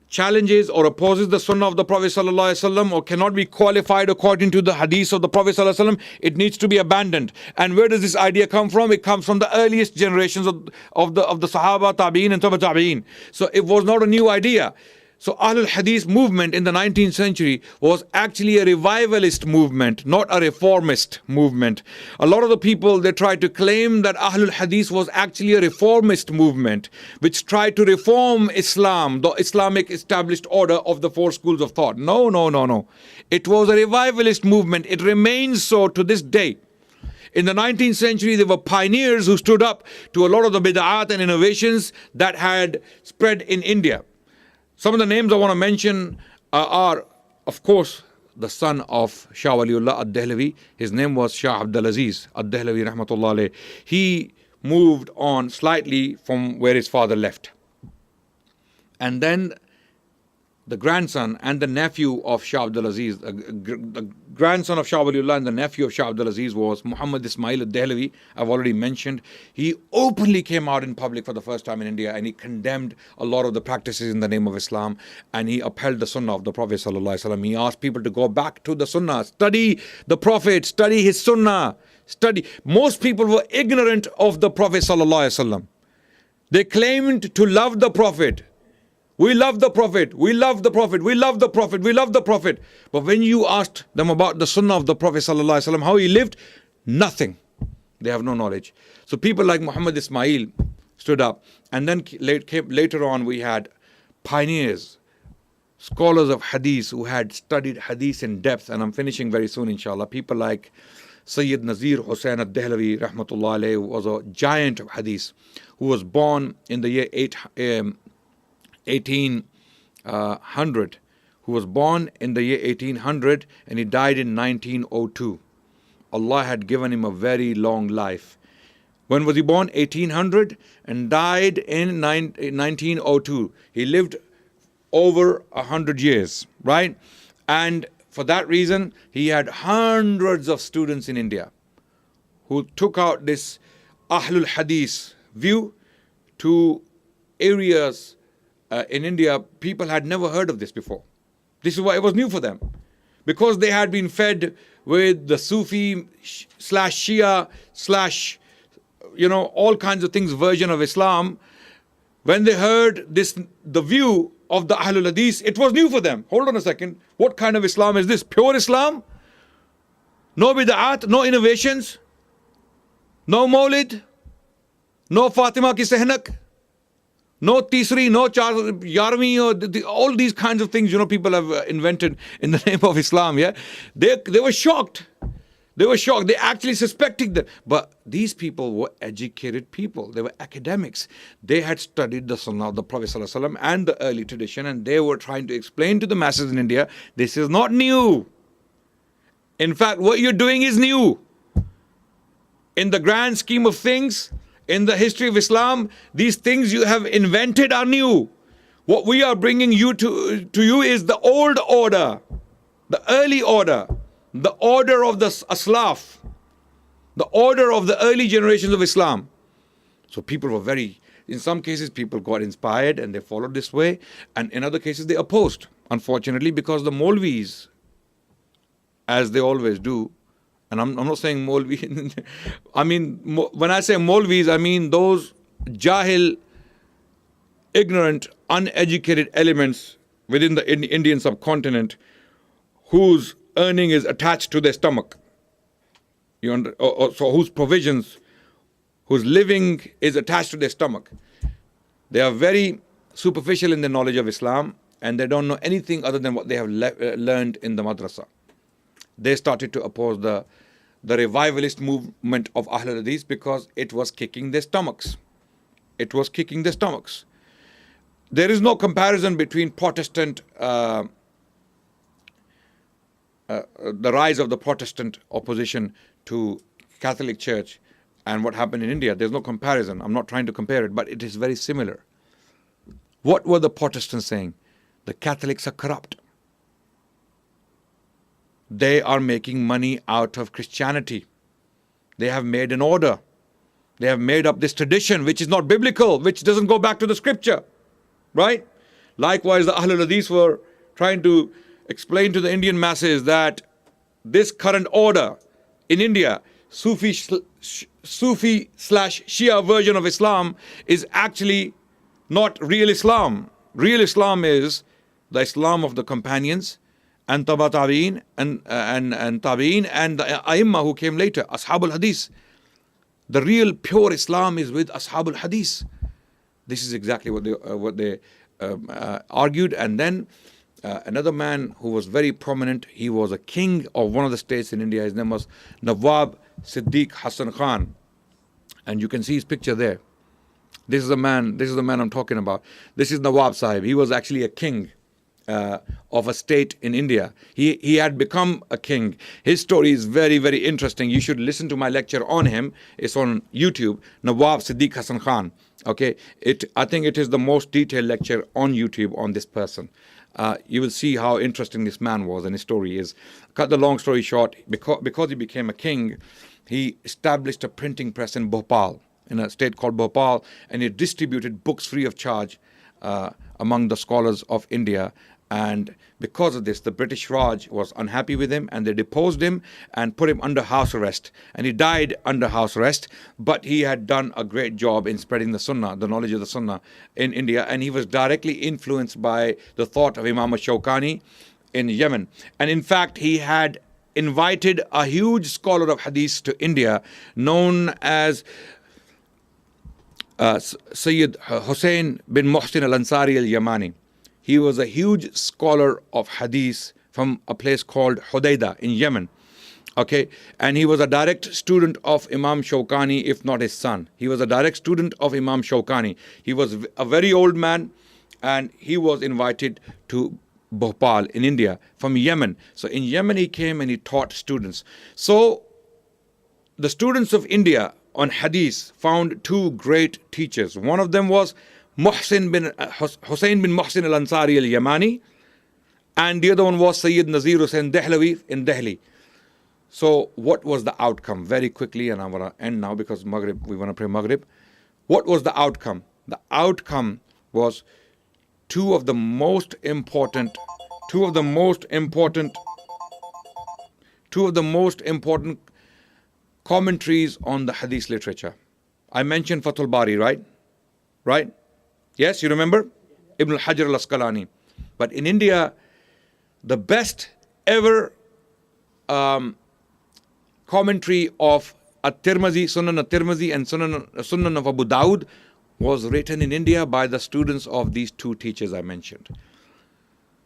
challenges or opposes the Sunnah of the Prophet ﷺ or cannot be qualified according to the Hadith of the Prophet ﷺ, it needs to be abandoned. And where does this idea come from? It comes from the earliest generations of the Sahaba, Tabi'in and Tabi' Tabi'in. So it was not a new idea. So Ahlul Hadith movement in the 19th century was actually a revivalist movement, not a reformist movement. A lot of the people, they tried to claim that Ahlul Hadith was actually a reformist movement, which tried to reform Islam, the Islamic established order of the 4 schools of thought. No. It was a revivalist movement. It remains so to this day. In the 19th century, there were pioneers who stood up to a lot of the bid'at and innovations that had spread in India. Some of the names I want to mention are, of course, the son of Shah Waliullah ad-Dehlavi. His name was Shah Abdul Aziz ad-Dehlavi rahmatullah alayh. He moved on slightly from where his father left. And then the grandson and the nephew of Shah Abdul Aziz, the grandson of Shah Waliullah and the nephew of Shah Abdul Aziz was Muhammad Ismail ad-Dehlavi. I've already mentioned. He openly came out in public for the first time in India, and he condemned a lot of the practices in the name of Islam, and he upheld the Sunnah of the Prophet ﷺ. He asked people to go back to the Sunnah, study the Prophet, study his Sunnah, study. Most people were ignorant of the Prophet ﷺ. They claimed to love the Prophet. We love the Prophet, we love the Prophet, we love the Prophet, we love the Prophet. But when you asked them about the Sunnah of the Prophet ﷺ, how he lived, nothing. They have no knowledge. So people like Muhammad Ismail stood up. And then later on we had pioneers, scholars of Hadith who had studied Hadith in depth. And I'm finishing very soon, inshallah. People like Sayyid Nazir Hussain ad-Dehlavi, rahmatullah alayhi, who was a giant of Hadith, who was born in the year 1800, who was born in the year 1800 and he died in 1902. Allah had given him a very long life. When was he born? 1800 and died in 1902. He lived over 100 years, right? And for that reason, he had hundreds of students in India who took out this Ahlul Hadith view to areas in India. People had never heard of this before. This is why it was new for them. Because they had been fed with the Sufi slash Shia slash, all kinds of things version of Islam. When they heard the view of the Ahlul Hadeeth, it was new for them. Hold on a second. What kind of Islam is this? Pure Islam? No bid'at, no innovations, no Mawlid, no Fatima ki Sehnak, no Tisri, no Yarmi, or all these kinds of things, people have invented in the name of Islam, yeah? They were shocked. They were shocked. They actually suspected them. But these people were educated people. They were academics. They had studied the Sunnah of the Prophet ﷺ and the early tradition, and they were trying to explain to the masses in India, this is not new. In fact, what you're doing is new. In the grand scheme of things, in the history of Islam, these things you have invented are new. What we are bringing to you is the old order, the early order, the order of the Aslaf, the order of the early generations of Islam. So people were in some cases people got inspired and they followed this way, and in other cases they opposed, unfortunately, because the Maulvis, as they always do, and I'm not saying Maulvi, I mean, when I say Maulvis, I mean those Jahil, ignorant, uneducated elements within the Indian subcontinent whose earning is attached to their stomach. So whose provisions, whose living is attached to their stomach. They are very superficial in their knowledge of Islam, and they don't know anything other than what they have learned in the madrasa. They started to oppose the revivalist movement of Ahlul Hadeeth because it was kicking their stomachs. It was kicking their stomachs. There is no comparison between Protestant, the rise of the Protestant opposition to Catholic Church and what happened in India. There's no comparison. I'm not trying to compare it, but it is very similar. What were the Protestants saying? The Catholics are corrupt. They are making money out of Christianity. They have made an order. They have made up this tradition which is not biblical, which doesn't go back to the scripture. Right? Likewise, the Ahlul Hadeeth were trying to explain to the Indian masses that this current order in India, Sufi slash Shia version of Islam, is actually not real Islam. Real Islam is the Islam of the companions and tabi'in and tabi'in and the A'immah who came later, Ashabul Hadith. The real pure Islam is with Ashabul Hadith. This is exactly what they argued. And then another man who was very prominent, he was a king of one of the states in India. His name was Nawab Siddiq Hassan Khan. And you can see his picture there. This is the man I'm talking about. This is Nawab Sahib. He was actually a king of a state in India. He had become a king. His story is very, very interesting. You should listen to my lecture on him. It's on YouTube, Nawab Siddiq Hassan Khan. Okay, I think it is the most detailed lecture on YouTube on this person. You will see how interesting this man was and his story is. Cut the long story short, because he became a king, he established a printing press in Bhopal, in a state called Bhopal, and he distributed books free of charge among the scholars of India. And because of this, the British Raj was unhappy with him, and they deposed him and put him under house arrest. And he died under house arrest, but he had done a great job in spreading the Sunnah, the knowledge of the Sunnah in India. And he was directly influenced by the thought of Imam Shawkani in Yemen. And in fact, he had invited a huge scholar of Hadith to India known as Sayyid Hussain bin Muhsin al-Ansari al-Yamani. He was a huge scholar of Hadith from a place called Hudaydah in Yemen. Okay, and he was a direct student of Imam Shawkani, if not his son. He was a direct student of Imam Shawkani. He was a very old man, and he was invited to Bhopal in India from Yemen. So in Yemen he came and he taught students. So the students of India on Hadith found two great teachers. One of them was Hussain bin Muhsin al-Ansari al-Yamani, and the other one was Sayyid Nazir Hussain Dehlawi in Delhi. So what was the outcome? Very quickly, and I'm going to end now because Maghrib, we want to pray Maghrib. What was the outcome? The outcome was two of the most important two of the most important commentaries on the hadith literature. I mentioned Fathul Bari, right? Right? Yes, you remember? Ibn al-Hajar al-Asqalani. But in India, the best ever commentary of At-Tirmidhi, Sunan At-Tirmidhi and Sunan of Abu Dawud was written in India by the students of these two teachers I mentioned.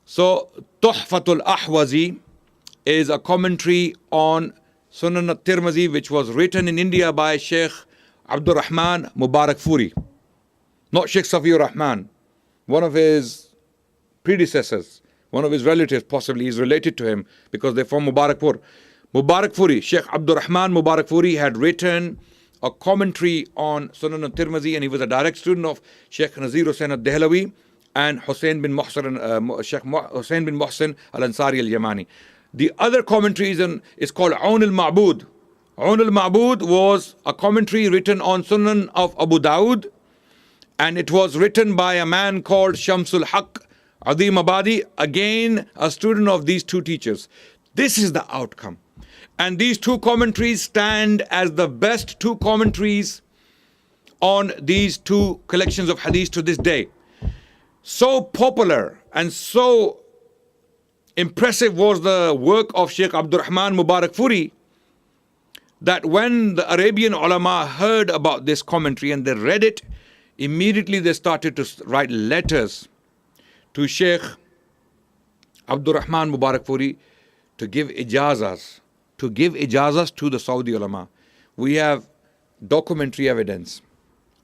So, Tuhfatul Ahwazi is a commentary on Sunan At-Tirmidhi which was written in India by Sheikh Abdul Rahman Mubarak Furi. Not Sheikh Safiur Rahman, one of his predecessors, one of his relatives possibly is related to him because they're from Mubarakpur. Mubarak Furi, Sheikh Abdul Rahman Mubarak Furi had written a commentary on Sunan al-Tirmidhi and he was a direct student of Sheikh Nazir Hussain al-Dehlawi and Sheikh Hussain bin Muhsin al-Ansari al-Yamani. The other commentary is called Aun al-Ma'bud. Aun al-Ma'bud was a commentary written on Sunan of Abu Dawud, and it was written by a man called Shamsul Haq Adim Abadi, again a student of these two teachers. This is the outcome. And these two commentaries stand as the best two commentaries on these two collections of hadith to this day. So popular and so impressive was the work of Sheikh Abdul Rahman Mubarak Furi that when the Arabian ulama heard about this commentary and they read it, immediately they started to write letters to Sheikh Abdul Rahman Mubarak Furi to give ijazas to the Saudi ulama. We have documentary evidence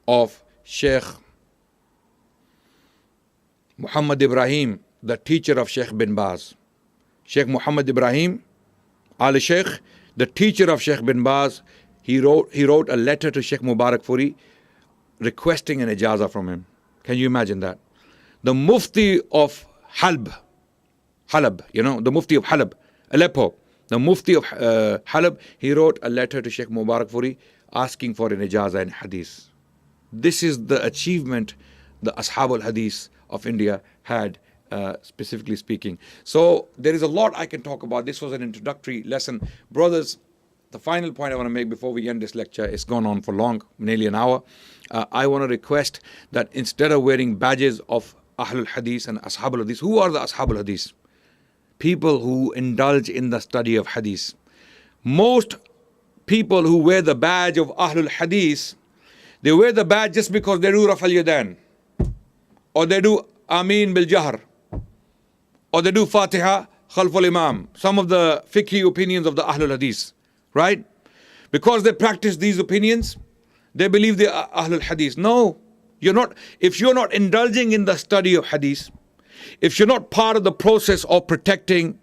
of Sheikh Muhammad Ibrahim, the teacher of Sheikh bin Baz. Sheikh Muhammad Ibrahim Al Sheikh, the teacher of Sheikh bin Baz, he wrote a letter to Sheikh Mubarak Furi requesting an ijaza from him. Can you imagine that? The Mufti of Halab, the Mufti of Halab, Aleppo, the Mufti of Halab, he wrote a letter to Sheikh Mubarak Furi asking for an ijaza in hadith. This is the achievement the Ashab al-Hadith of India had, specifically speaking. So there is a lot I can talk about. This was an introductory lesson. Brothers, the final point I want to make before we end this lecture, it's gone on for long, nearly an hour. I want to request that instead of wearing badges of Ahlul Hadith and Ashab al-Hadith, who are the Ashab al-Hadith? People who indulge in the study of Hadith. Most people who wear the badge of Ahlul Hadith, they wear the badge just because they do Raf al-Yadan, or they do Ameen bil Jahr, or they do Fatiha Khalf al-Imam, some of the fiqhi opinions of the Ahlul Hadith, right? Because they practice these opinions, they believe they are Ahlul Hadith. No, you're not. If you're not indulging in the study of Hadith, if you're not part of the process of protecting,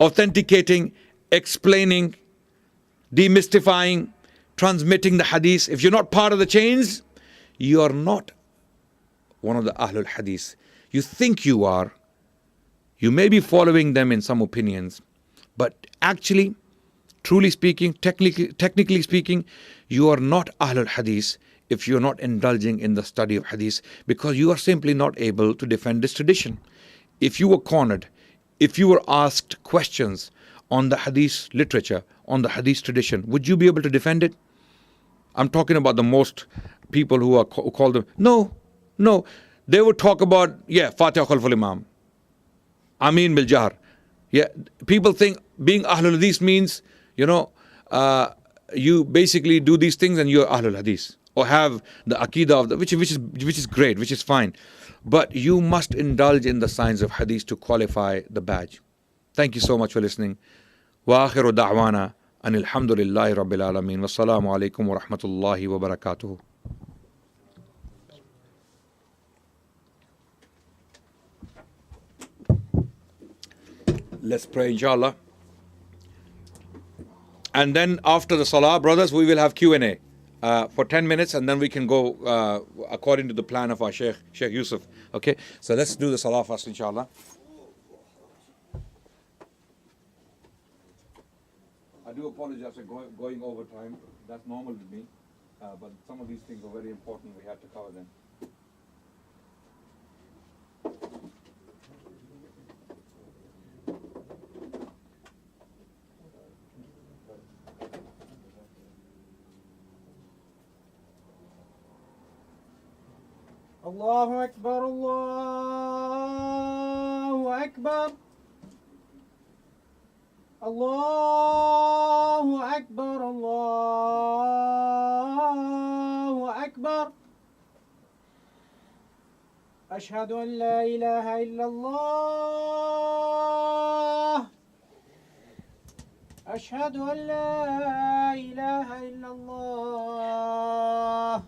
authenticating, explaining, demystifying, transmitting the Hadith, if you're not part of the chains, you are not one of the Ahlul Hadith. You think you are. You may be following them in some opinions, but actually, truly speaking, technically speaking, you are not Ahlul Hadith if you're not indulging in the study of Hadith, because you are simply not able to defend this tradition. If you were cornered, if you were asked questions on the Hadith literature, on the Hadith tradition, would you be able to defend it? I'm talking about the most people who call them. No. They would talk about, Fatiha Khalf al-Imam, Ameen bil Jahr. Yeah, people think being Ahlul Hadith means, you basically do these things and you're Ahlul Hadith, or have the Aqidah of the, which is great, which is fine. But you must indulge in the science of Hadith to qualify the badge. Thank you so much for listening. Wa akhiru da'wana anil hamdulillahi rabbil alameen. Wassalamu alaikum wa rahmatullahi wa barakatuhu. Let's pray, inshallah. And then after the salah, brothers, we will have Q&A for 10 minutes, and then we can go according to the plan of our Sheikh Yusuf. Okay, so let's do the salah first, inshallah. I do apologize for going over time. That's normal with me. But some of these things are very important. We have to cover them. الله أكبر الله أكبر الله أكبر الله أكبر أشهد أن لا إله إلا الله أشهد أن لا إله إلا الله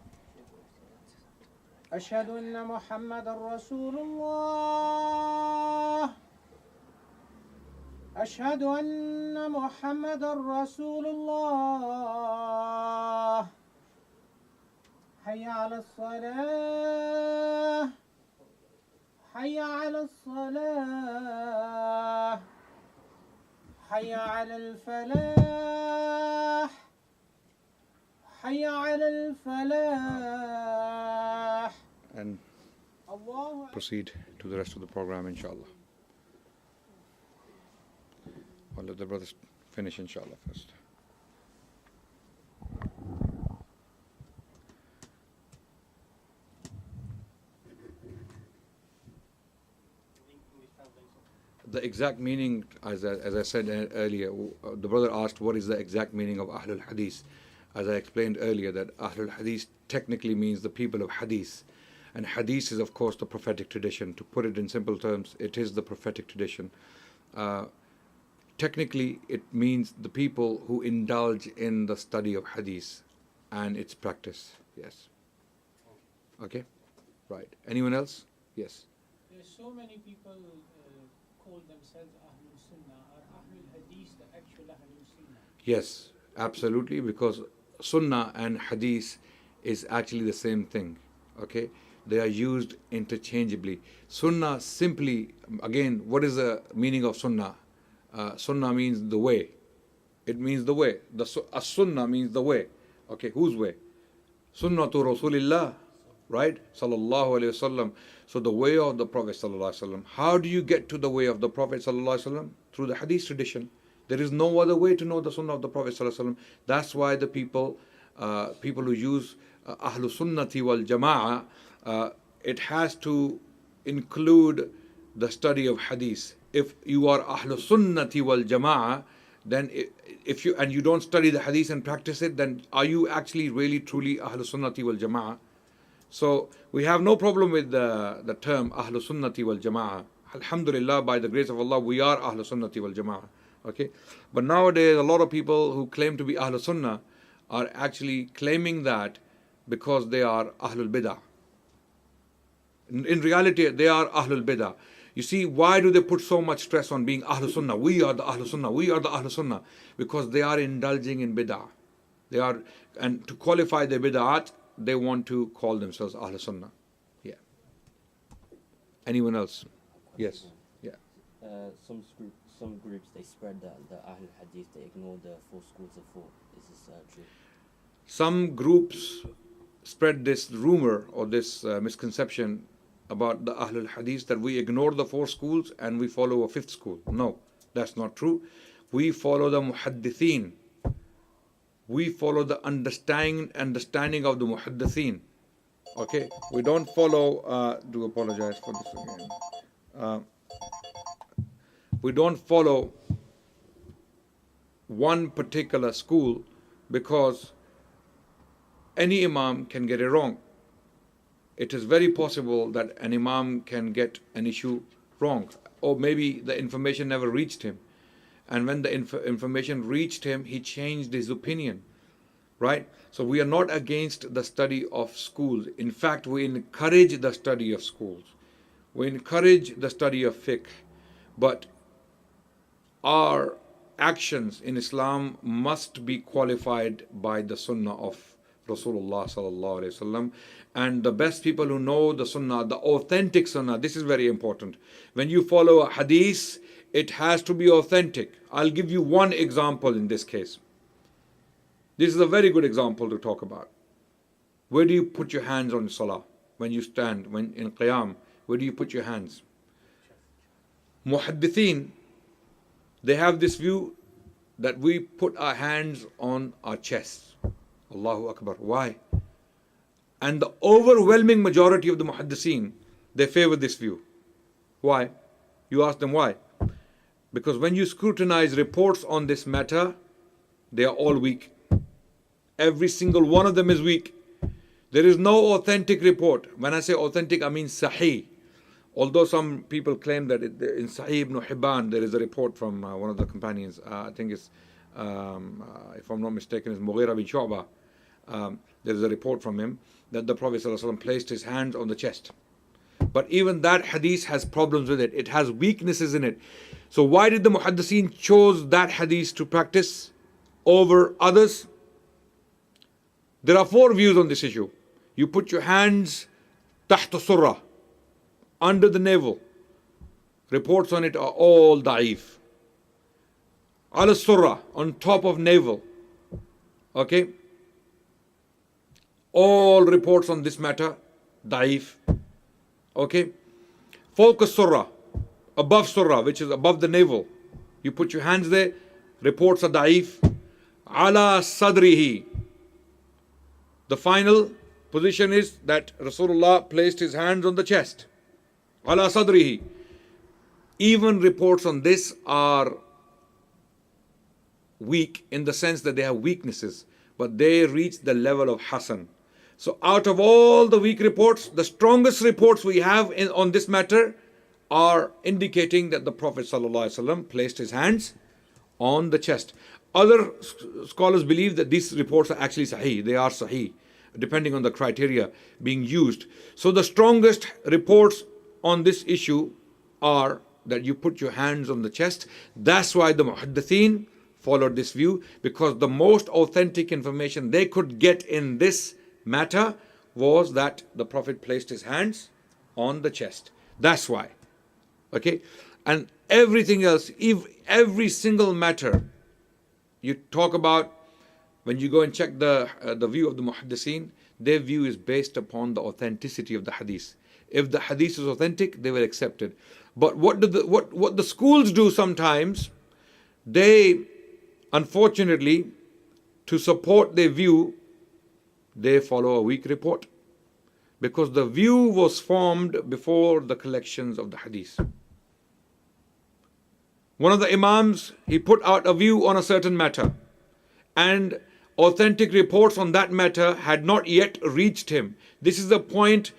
أشهد أن محمد رسول الله أشهد أن محمد رسول الله حي على الصلاة حي على الصلاة حي على الفلاح حي على الفلاح. And proceed to the rest of the program, inshallah. I'll let the brothers finish, inshallah, first. The exact meaning, as I said earlier, the brother asked what is the exact meaning of Ahlul Hadith. As I explained earlier, that Ahlul Hadith technically means the people of Hadith. And Hadith is, of course, the prophetic tradition. To put it in simple terms, it is the prophetic tradition. Technically, it means the people who indulge in the study of Hadith and its practice. Yes. Okay? Right. Anyone else? Yes. There's so many people call themselves Ahlul Sunnah. Are Ahlul Hadith the actual Ahlul Sunnah? Yes, absolutely, because Sunnah and Hadith is actually the same thing. Okay? They are used interchangeably. Sunnah simply, again, what is the meaning of Sunnah? Sunnah means the way. It means the way. As-Sunnah means the way. Okay, whose way? Sunnatu Rasulillah, right? Sallallahu Alaihi Wasallam. So the way of the Prophet Sallallahu Alaihi Wasallam. How do you get to the way of the Prophet Sallallahu Alaihi Wasallam? Through the Hadith tradition. There is no other way to know the Sunnah of the Prophet Sallallahu Alaihi Wasallam. That's why the people who use Ahlul Sunnati wal Jama'ah, it has to include the study of Hadith. If you are Ahlul Sunnati wal Jama'ah, then if you don't study the Hadith and practice it, then are you actually really truly Ahlul Sunnati wal Jama'ah? So we have no problem with the term Ahlul Sunnati wal Jama'ah. Alhamdulillah, by the grace of Allah, we are Ahlul Sunnati wal Jama'ah. Okay, but nowadays a lot of people who claim to be Ahlul Sunnah are actually claiming that because they are Ahlul Bidah. In reality, they are Ahlul Bidah. You see, why do they put so much stress on being Ahlul Sunnah? We are the Ahlul Sunnah. We are the Ahlul Sunnah. Because they are indulging in Bid'ah. And to qualify their Bid'at, they want to call themselves Ahlul Sunnah. Yeah. Anyone else? Yes. Yeah. Some groups, they spread the Ahlul Hadith, they ignore the four schools of thought. Is this true? Some groups spread this rumor or this misconception about the Ahlul Hadith that we ignore the four schools and we follow a fifth school. No, that's not true. We follow the Muhaddithin. We follow the understanding of the Muhaddithin. Okay, we don't follow. Do apologize for this again. We don't follow one particular school because any imam can get it wrong. It is very possible that an imam can get an issue wrong, or maybe the information never reached him, and when the information reached him, he changed his opinion, right? So we are not against the study of schools. In fact, we encourage the study of schools. We encourage the study of fiqh, but our actions in Islam must be qualified by the sunnah of Rasulullah sallallahu alaihi wasallam. And the best people who know the sunnah, the authentic sunnah, this is very important. When you follow a hadith, it has to be authentic. I'll give you one example in this case. This is a very good example to talk about. Where do you put your hands on salah? When you stand, when in qiyam, where do you put your hands? Muhaddithin, they have this view that we put our hands on our chests. Allahu Akbar. Why? And the overwhelming majority of the muhaddiseen, they favor this view. Why? You ask them why. Because when you scrutinize reports on this matter, they are all weak. Every single one of them is weak. There is no authentic report. When I say authentic, I mean sahih. Although some people claim that in Sahih ibn Hibban there is a report from one of the companions, I think it's, if I'm not mistaken, it's Mughira bin Shu'bah. There is a report from him that the Prophet ﷺ placed his hands on the chest. But even that hadith has problems with it. It has weaknesses in it. So why did the muhaddiseen chose that hadith to practice over others? There are 4 views on this issue. You put your hands tahta surah, under the navel. Reports on it are all da'if. Ala surah, on top of navel. Okay? All reports on this matter, da'if. Okay? Fawqa surah, above surah, which is above the navel. You put your hands there, reports are da'if. Ala sadrihi. The final position is that Rasulullah placed his hands on the chest. Ala sadrihi. Even reports on this are weak in the sense that they have weaknesses, but they reach the level of Hasan. So out of all the weak reports, the strongest reports we have on this matter are indicating that the Prophet ﷺ placed his hands on the chest. Other scholars believe that these reports are actually sahih. They are sahih, depending on the criteria being used. So the strongest reports on this issue are that you put your hands on the chest. That's why the muhaddithin followed this view, because the most authentic information they could get in this matter was that the Prophet placed his hands on the chest. That's why. Okay? And everything else, if every single matter you talk about, when you go and check the view of the muhaddiseen, their view is based upon the authenticity of the hadith. If the hadith is authentic, they will accept it. But what the schools do sometimes, they, unfortunately, to support their view, they follow a weak report. Because the view was formed before the collections of the hadith. One of the imams, he put out a view on a certain matter, and authentic reports on that matter had not yet reached him. This is the point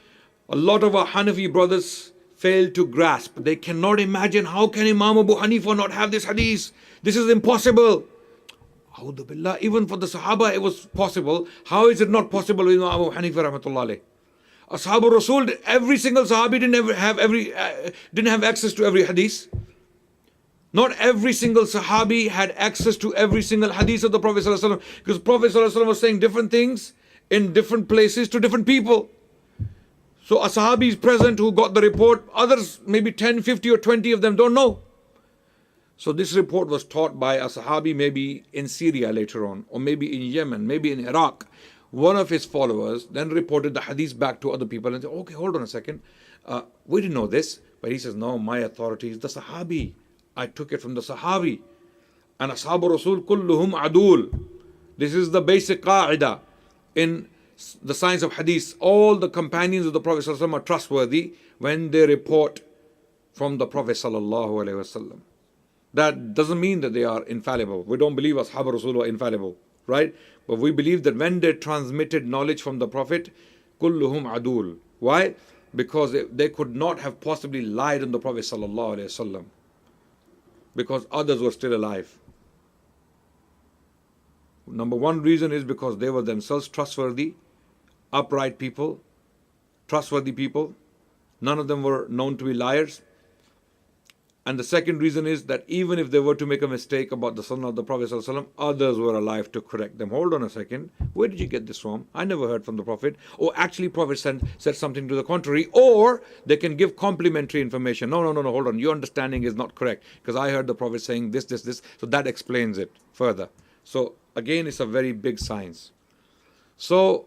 a lot of our Hanafi brothers fail to grasp. They cannot imagine, how can Imam Abu Hanifa not have this hadith? This is impossible. A'udhu billah, even for the Sahaba it was possible. How is it not possible with Imam Abu Hanifa rahmatullah alayh? Ashabul Rasul, every single Sahabi didn't have access to every hadith. Not every single Sahabi had access to every single hadith of the Prophet ﷺ, because Prophet ﷺ was saying different things in different places to different people. So a Sahabi is present who got the report, others, maybe 10, 50 or 20 of them don't know. So this report was taught by a Sahabi maybe in Syria later on, or maybe in Yemen, maybe in Iraq. One of his followers then reported the hadith back to other people and said, okay, hold on a second. We didn't know this. But he says, no, my authority is the Sahabi. I took it from the Sahabi. And Ashabu Rasul kulluhum adul. This is the basic qa'idah in the science of hadith. All the companions of the Prophet ﷺ are trustworthy when they report from the Prophet ﷺ. That doesn't mean that they are infallible. We don't believe Ashabu Rasul are infallible, right? But we believe that when they transmitted knowledge from the Prophet, kulluhum adul. Why? Because they could not have possibly lied on the Prophet ﷺ, because others were still alive. Number one reason is because they were themselves trustworthy, upright people, trustworthy people. None of them were known to be liars. And the second reason is that even if they were to make a mistake about the Sunnah of the Prophet ﷺ, others were alive to correct them. Hold on a second. Where did you get this from? I never heard from the Prophet. Or actually Prophet said something to the contrary. Or they can give complimentary information. No, hold on. Your understanding is not correct. Because I heard the Prophet saying this. So that explains it further. So again, it's a very big science. So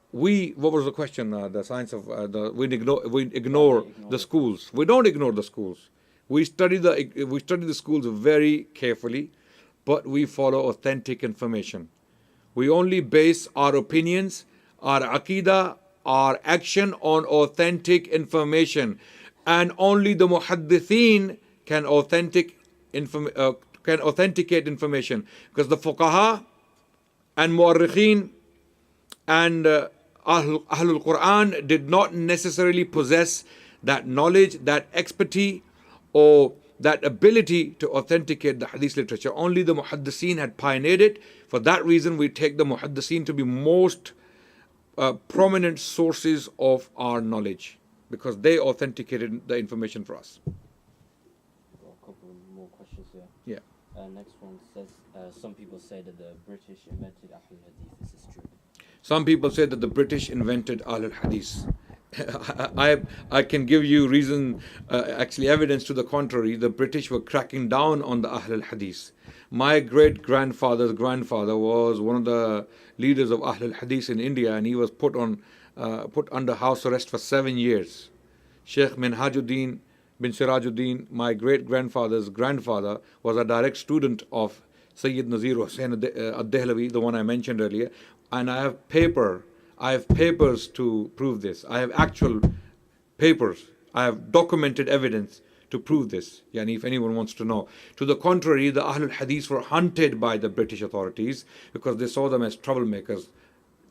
what was the question? The science of, we ignore the schools. We don't ignore the schools. We study the schools very carefully, but we follow authentic information. We only base our opinions, our aqidah, are action on authentic information, and only the muhaddithin can authenticate information, because the fuqaha and mu'arrikhin and Ahlul Quran did not necessarily possess that knowledge, that expertise, or that ability to authenticate the hadith literature. Only the muhaddithin had pioneered it. For that reason, we take the muhaddithin to be most prominent sources of our knowledge, because they authenticated the information for us. Got a couple more questions here. Yeah. Next one says, some people say that the British invented Ahlul Hadith. Is this true? Some people say that the British invented Ahlul Hadith. I can give you reason, actually evidence to the contrary. The British were cracking down on the Ahlul Hadith. My great-grandfather's grandfather was one of the leaders of Ahlul Hadith in India, and he was put under house arrest for 7 years. Sheikh Minhajuddin bin Sirajuddin, my great-grandfather's grandfather, was a direct student of Sayyid Nazir Hussain ad-Dehlavi, the one I mentioned earlier, and I have papers to prove this. I have actual papers. I have documented evidence to prove this. Yani, if anyone wants to know. To the contrary, the Ahlul Hadith were hunted by the British authorities because they saw them as troublemakers.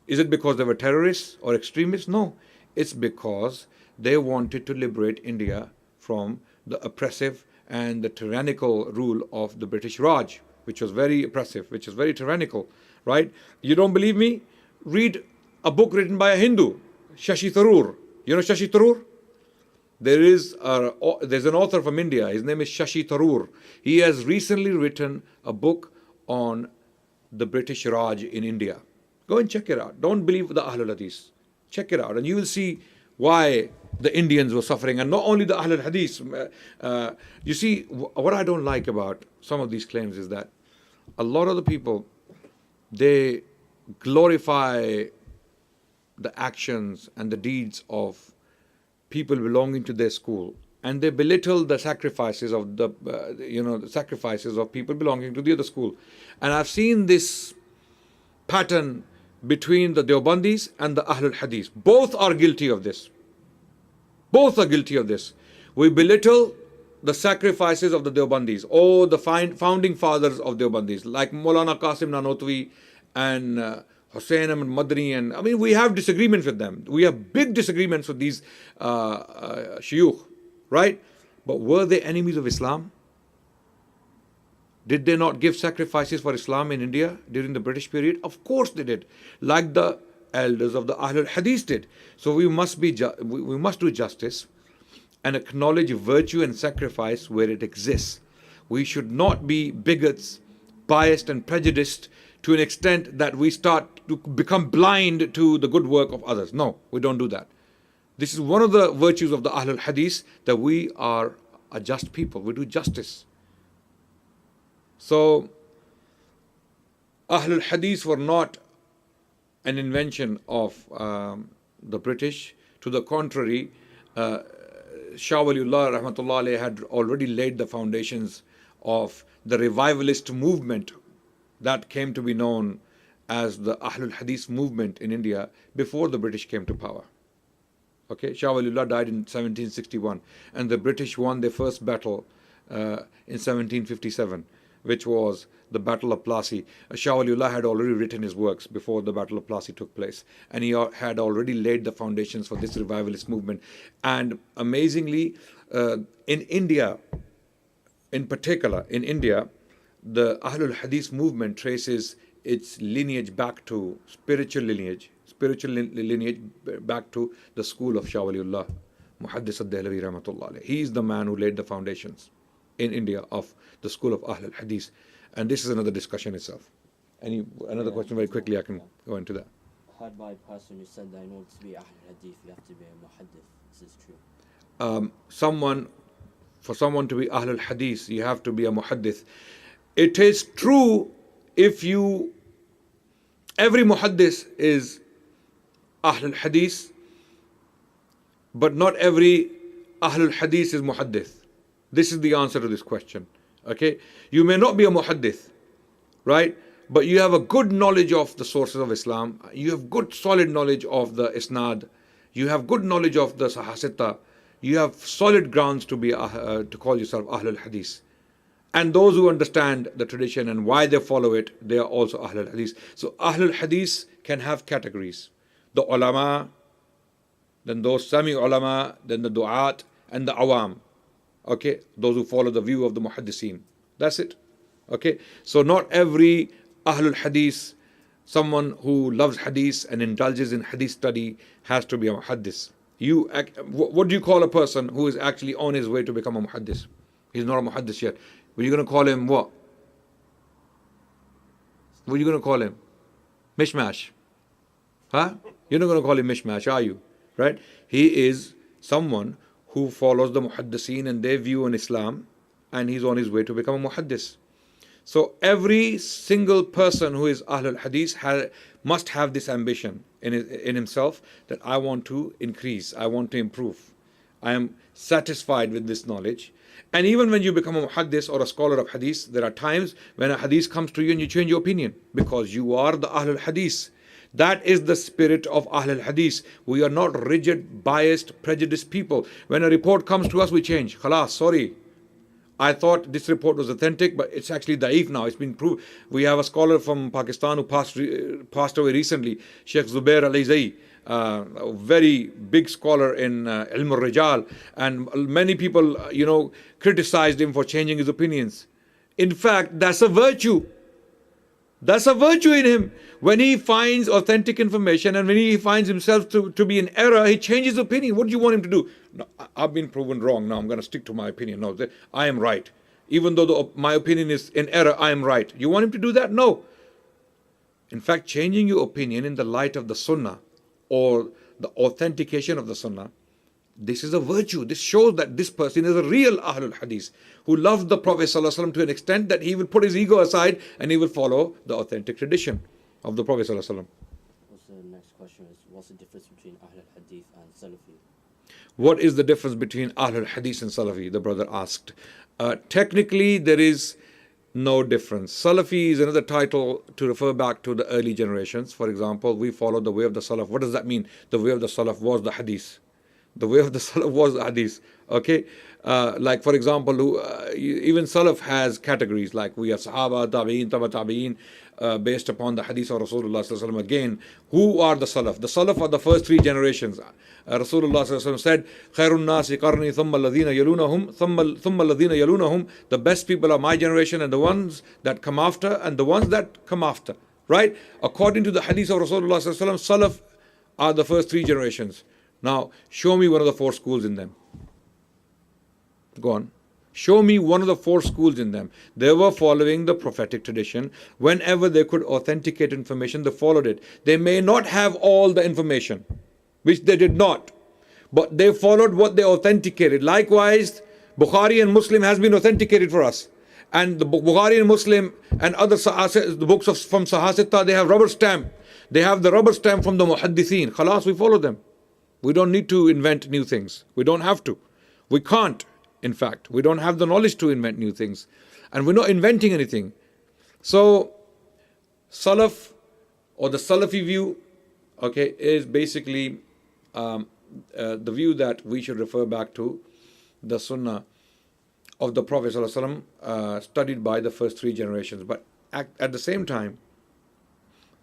Is it because they were terrorists or extremists? No. It's because they wanted to liberate India from the oppressive and the tyrannical rule of the British Raj, which was very oppressive, which was very tyrannical, right? You don't believe me? Read a book written by a Hindu, Shashi Tharoor. You know Shashi Tharoor? There's an author from India. His name is Shashi Tharoor. He has recently written a book on the British Raj in India. Go and check it out. Don't believe the Ahlul Hadith. Check it out, and you will see why the Indians were suffering, and not only the Ahlul Hadith. You see, what I don't like about some of these claims is that a lot of the people, they glorify the actions and the deeds of people belonging to their school, and they belittle the sacrifices of the sacrifices of people belonging to the other school. And I've seen this pattern between the Deobandis and the Ahlul Hadith. Both are guilty of this. Both are guilty of this. We belittle the sacrifices of the Deobandis or the founding fathers of Deobandis, like Maulana Qasim Nanotwi and Hussain Ahmad Madni, and I mean, we have disagreements with them. We have big disagreements with these shuyukh, right? But were they enemies of Islam? Did they not give sacrifices for Islam in India during the British period? Of course they did, like the elders of the Ahlul Hadith did. So we must do justice and acknowledge virtue and sacrifice where it exists. We should not be bigots, biased and prejudiced to an extent that we start to become blind to the good work of others. No, we don't do that. This is one of the virtues of the Ahlul Hadith, that we are a just people. We do justice. So, Ahlul Hadith were not an invention of the British. To the contrary, Shah Waliullah Rahmatullah Alayhi had already laid the foundations of the revivalist movement that came to be known as the Ahlul Hadith movement in India before the British came to power. Okay, Shah Waliullah died in 1761, and the British won their first battle in 1757, which was the Battle of Plassey. Shah Waliullah had already written his works before the Battle of Plassey took place, and he had already laid the foundations for this revivalist movement. And amazingly, in India, in particular, in India, the Ahlul Hadith movement traces its lineage back to spiritual lineage back to the school of Shah Waliullah, Muhaddis ad-Dehlavi Rahmatullah Alayhi. He is the man who laid the foundations in India of the school of Ahlul Hadith. And this is another discussion itself. Another question very quickly, I can go into that. Heard by a person who said that in order to be Ahlul Hadith, you have to be a muhaddith. Is this true? For someone to be Ahlul Hadith, you have to be a muhaddith. It is true every muhaddith is Ahlul Hadith, but not every Ahlul Hadith is muhaddith. This is the answer to this question. Okay? You may not be a muhaddith, right? But you have a good knowledge of the sources of Islam. You have good solid knowledge of the isnad you have good knowledge of the Sahasitta, you have solid grounds to be to call yourself Ahlul Hadith. And those who understand the tradition and why they follow it, they are also Ahlul Hadith. So Ahlul Hadith can have categories. The ulama, then those sami ulama, then the du'at, and the awam. Okay, those who follow the view of the muhaddiseen. That's it. Okay, so not every Ahlul Hadith, someone who loves hadith and indulges in hadith study, has to be a muhaddis. What do you call a person who is actually on his way to become a muhaddis? He's not a muhaddis yet. Are you going to call him what? What are you going to call him? Mishmash. Huh? You're not going to call him mishmash, are you? Right? He is someone who follows the muhaddiseen and their view on Islam, and he's on his way to become a muhaddis. So every single person who is Ahlul Hadith must have this ambition in himself, that I want to increase, I want to improve, I am satisfied with this knowledge. And even when you become a muhaddis or a scholar of hadith, there are times when a hadith comes to you and you change your opinion, because you are the Ahlul Hadith. That is the spirit of Ahlul Hadith. We are not rigid, biased, prejudiced people. When a report comes to us, we change. Khalas, sorry. I thought this report was authentic, but it's actually da'if now. It's been proved. We have a scholar from Pakistan who passed away recently, Sheikh Zubair Ali-Zai, a very big scholar in Ilm al-Rijal, and many people, criticized him for changing his opinions. In fact, that's a virtue. That's a virtue in him. When he finds authentic information and when he finds himself to be in error, he changes opinion. What do you want him to do? No, I've been proven wrong. Now I'm going to stick to my opinion. No, I am right. Even though my opinion is in error, I am right. You want him to do that? No. In fact, changing your opinion in the light of the Sunnah or the authentication of the Sunnah, this is a virtue. This shows that this person is a real Ahlul Hadith who loves the Prophet ﷺ to an extent that he will put his ego aside and he will follow the authentic tradition of the Prophet ﷺ. The next question is, what's the difference between Ahlul Hadith and Salafi? What is the difference between Ahlul Hadith and Salafi? The brother asked. Technically, there is no difference. Salafi is another title to refer back to the early generations. For example, we follow the way of the Salaf. What does that mean? The way of the Salaf was the Hadith. The way of the Salaf was the Hadith. Okay? Like for example, even Salaf has categories, like we have Sahaba, Tabi'in, Taba Tabi'in, based upon the Hadith of Rasulullah Sallallahu Alaihi Wasallam. Again, who are the Salaf? The Salaf are the first three generations. Rasulullah Sallallahu Alaihi Wasallam said, Khairun nasi qarni thumma alladhina yalunahum, thumma alladhina yalunahum. The best people are my generation and the ones that come after and the ones that come after. Right? According to the Hadith of Rasulullah Sallallahu Alaihi Wasallam, Salaf are the first three generations. Now, show me one of the four schools in them. Go on. Show me one of the four schools in them. They were following the prophetic tradition. Whenever they could authenticate information, they followed it. They may not have all the information, which they did not, but they followed what they authenticated. Likewise, Bukhari and Muslim has been authenticated for us. And the Bukhari and Muslim and other the books from Sahasitta, they have rubber stamp. They have the rubber stamp from the Muhaddithin. Khalas, we follow them. We don't need to invent new things. We don't have to. We can't, in fact. We don't have the knowledge to invent new things. And we're not inventing anything. So, Salaf, or the Salafi view, okay, is basically the view that we should refer back to the Sunnah of the Prophet ﷺ, studied by the first three generations. But at the same time,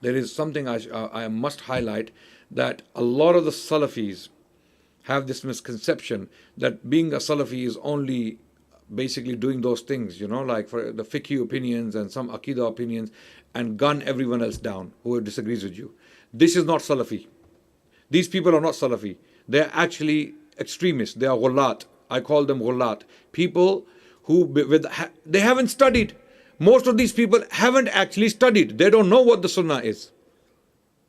there is something I must highlight, that a lot of the Salafis have this misconception that being a Salafi is only basically doing those things, like for the fiqh opinions and some Aqidah opinions, and gun everyone else down who disagrees with you. This is not Salafi. These people are not Salafi. They are actually extremists. They are ghullat. I call them ghullat. People who they haven't studied. Most of these people haven't actually studied. They don't know what the Sunnah is.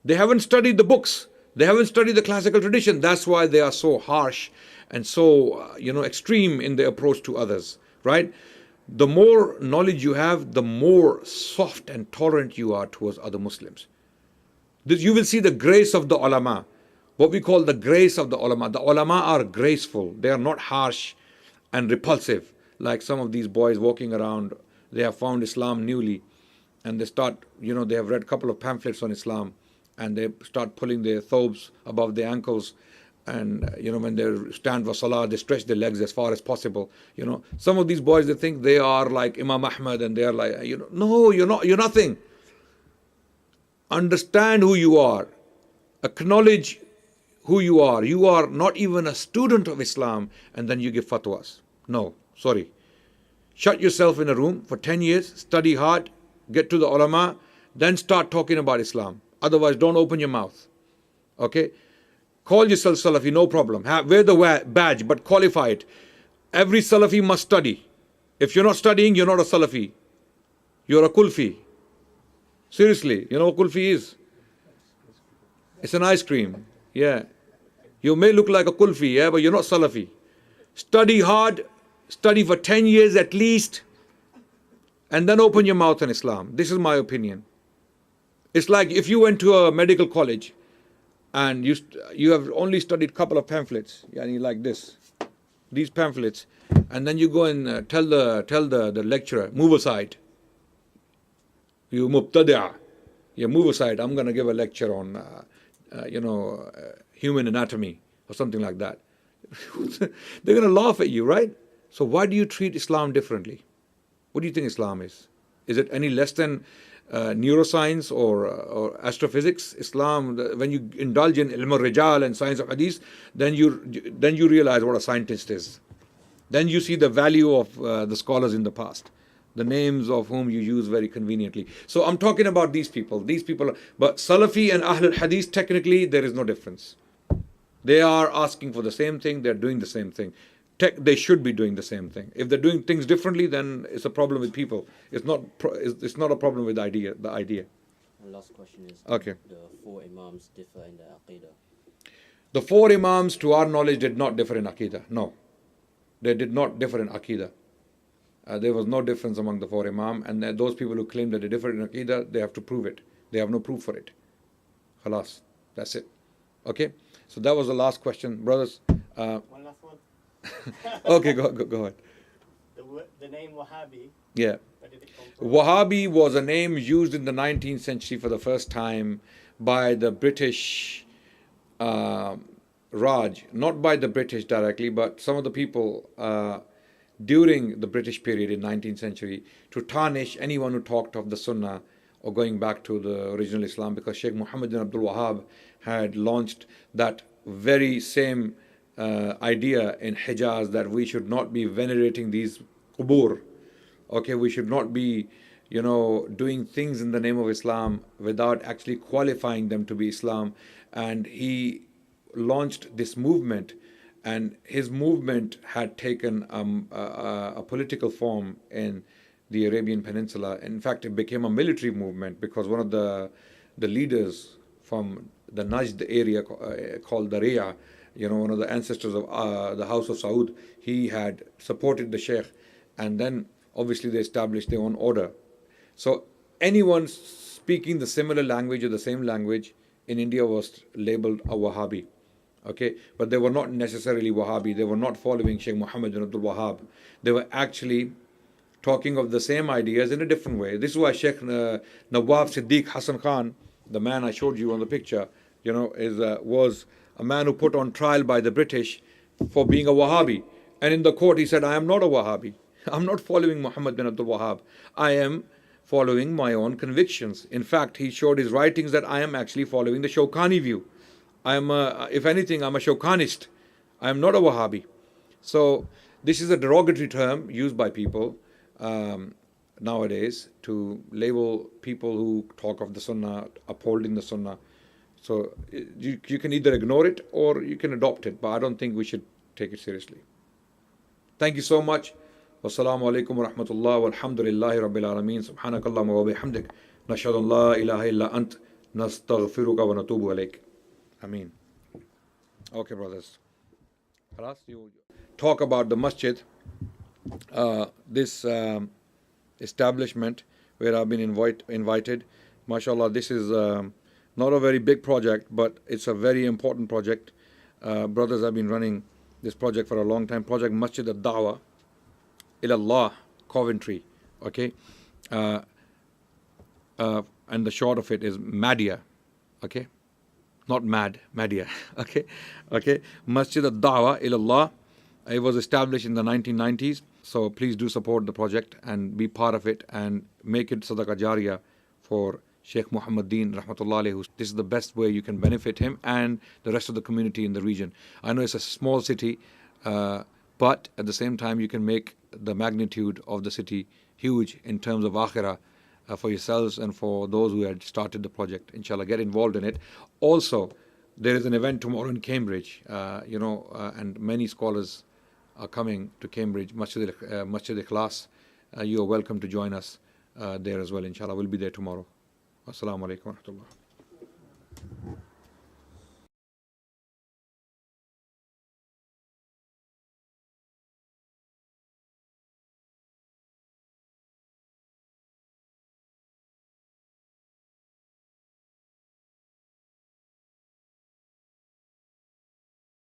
They haven't studied the books. They haven't studied the classical tradition. That's why they are so harsh and so, extreme in their approach to others, right? The more knowledge you have, the more soft and tolerant you are towards other Muslims. You will see the grace of the ulama, what we call the grace of the ulama. The ulama are graceful. They are not harsh and repulsive, like some of these boys walking around. They have found Islam newly, and they start, they have read a couple of pamphlets on Islam, and they start pulling their thobes above their ankles And when they stand for salah, they stretch their legs as far as possible. Some of these boys, they think they are like Imam Ahmad, and they are like, no, you're not. You're nothing. Understand who you are. Acknowledge who you are. You are not even a student of Islam, and then you give fatwas. No, sorry. Shut yourself in a room for 10 years, study hard, get to the ulama, then start talking about Islam. Otherwise, don't open your mouth. Okay? Call yourself Salafi, no problem. Wear the badge, but qualify it. Every Salafi must study. If you're not studying, you're not a Salafi. You're a Kulfi. Seriously, you know what Kulfi is? It's an ice cream. Yeah. You may look like a Kulfi, yeah, but you're not Salafi. Study hard, study for 10 years at least, and then open your mouth on Islam. This is my opinion. It's like if you went to a medical college and you have only studied a couple of pamphlets, yani like these pamphlets, and then you go and tell the lecturer, move aside. You mubtadi'ah. Yeah, move aside. I'm going to give a lecture on, human anatomy or something like that. They're going to laugh at you, right? So why do you treat Islam differently? What do you think Islam is? Is it any less than neuroscience or astrophysics? Islam, when you indulge in ilm al-rijal and science of hadith, then you realize what a scientist is. Then you see the value of the scholars in the past, the names of whom you use very conveniently. So I'm talking about these people. But Salafi and Ahlul Hadith, technically, there is no difference. They are asking for the same thing. They're doing the same thing. They should be doing the same thing. If they're doing things differently, then it's a problem with people. It's not a problem with the idea. And last question is, okay, the four Imams differ in their Aqidah? The four Imams, to our knowledge, did not differ in Aqidah. No. They did not differ in Aqidah. There was no difference among the four Imam, and those people who claim that they differ in Aqidah, they have to prove it. They have no proof for it. Khalas. That's it. Okay? So that was the last question. Brothers. One last one. Okay, go ahead. The name Wahhabi. Yeah. Where did it come from? Wahhabi was a name used in the 19th century for the first time by the British Raj. Not by the British directly, but some of the people during the British period in 19th century to tarnish anyone who talked of the Sunnah or going back to the original Islam, because Sheikh Muhammad bin Abdul Wahhab had launched that very same idea in Hijaz, that we should not be venerating these qubur. Okay, we should not be, doing things in the name of Islam without actually qualifying them to be Islam. And he launched this movement, and his movement had taken a political form in the Arabian Peninsula. In fact, it became a military movement because one of the leaders from the Najd area called Daria, one of the ancestors of the House of Saud, he had supported the Sheikh, and then obviously they established their own order. So anyone speaking the similar language or the same language in India was labeled a Wahhabi. Okay, but they were not necessarily Wahhabi. They were not following Sheikh Muhammad bin Abdul Wahhab. They were actually talking of the same ideas in a different way. This is why Sheikh Nawab Siddiq Hassan Khan, the man I showed you on the picture, was a man who put on trial by the British for being a Wahhabi. And in the court he said, I am not a Wahhabi. I'm not following Muhammad bin Abdul Wahhab. I am following my own convictions. In fact, he showed his writings that I am actually following the Shawkani view. If anything, I'm a Shawkanist. I am not a Wahhabi. So this is a derogatory term used by people nowadays to label people who talk of the Sunnah, upholding the Sunnah. So you can either ignore it or you can adopt it, but I don't think we should take it seriously. Thank you so much. Wassalamu alaikum wa rahmatullah wa alhamdulillahi rabbil alameen. Subhanakallahumma wa bihamdik. Nashhadu an la ilaha illa ant. Nastaghfiruka wa natubu alayk. Ameen. Okay, brothers. Khalas, you talk about the masjid, this establishment where I've been invited. MashaAllah, this is not a very big project, but it's a very important project. Brothers have been running this project for a long time. Project Masjid al-Da'wah ilallah, Coventry. Okay, and the short of it is MADIA. Okay, not MADIA. Okay. Masjid al-Da'wa ilallah. It was established in the 1990s. So please do support the project and be part of it and make it Sadaqah Jariyah for Sheikh Muhammaddin Rahmatullah alayhi. This is the best way you can benefit him and the rest of the community in the region. I know it's a small city, but at the same time you can make the magnitude of the city huge in terms of akhirah for yourselves and for those who had started the project. Inshallah, get involved in it. Also, there is an event tomorrow in Cambridge, and many scholars are coming to Cambridge, Masjid Ikhlas. You are welcome to join us there as well, inshallah. We'll be there tomorrow. Assalamu alaikum wa rahmatullah.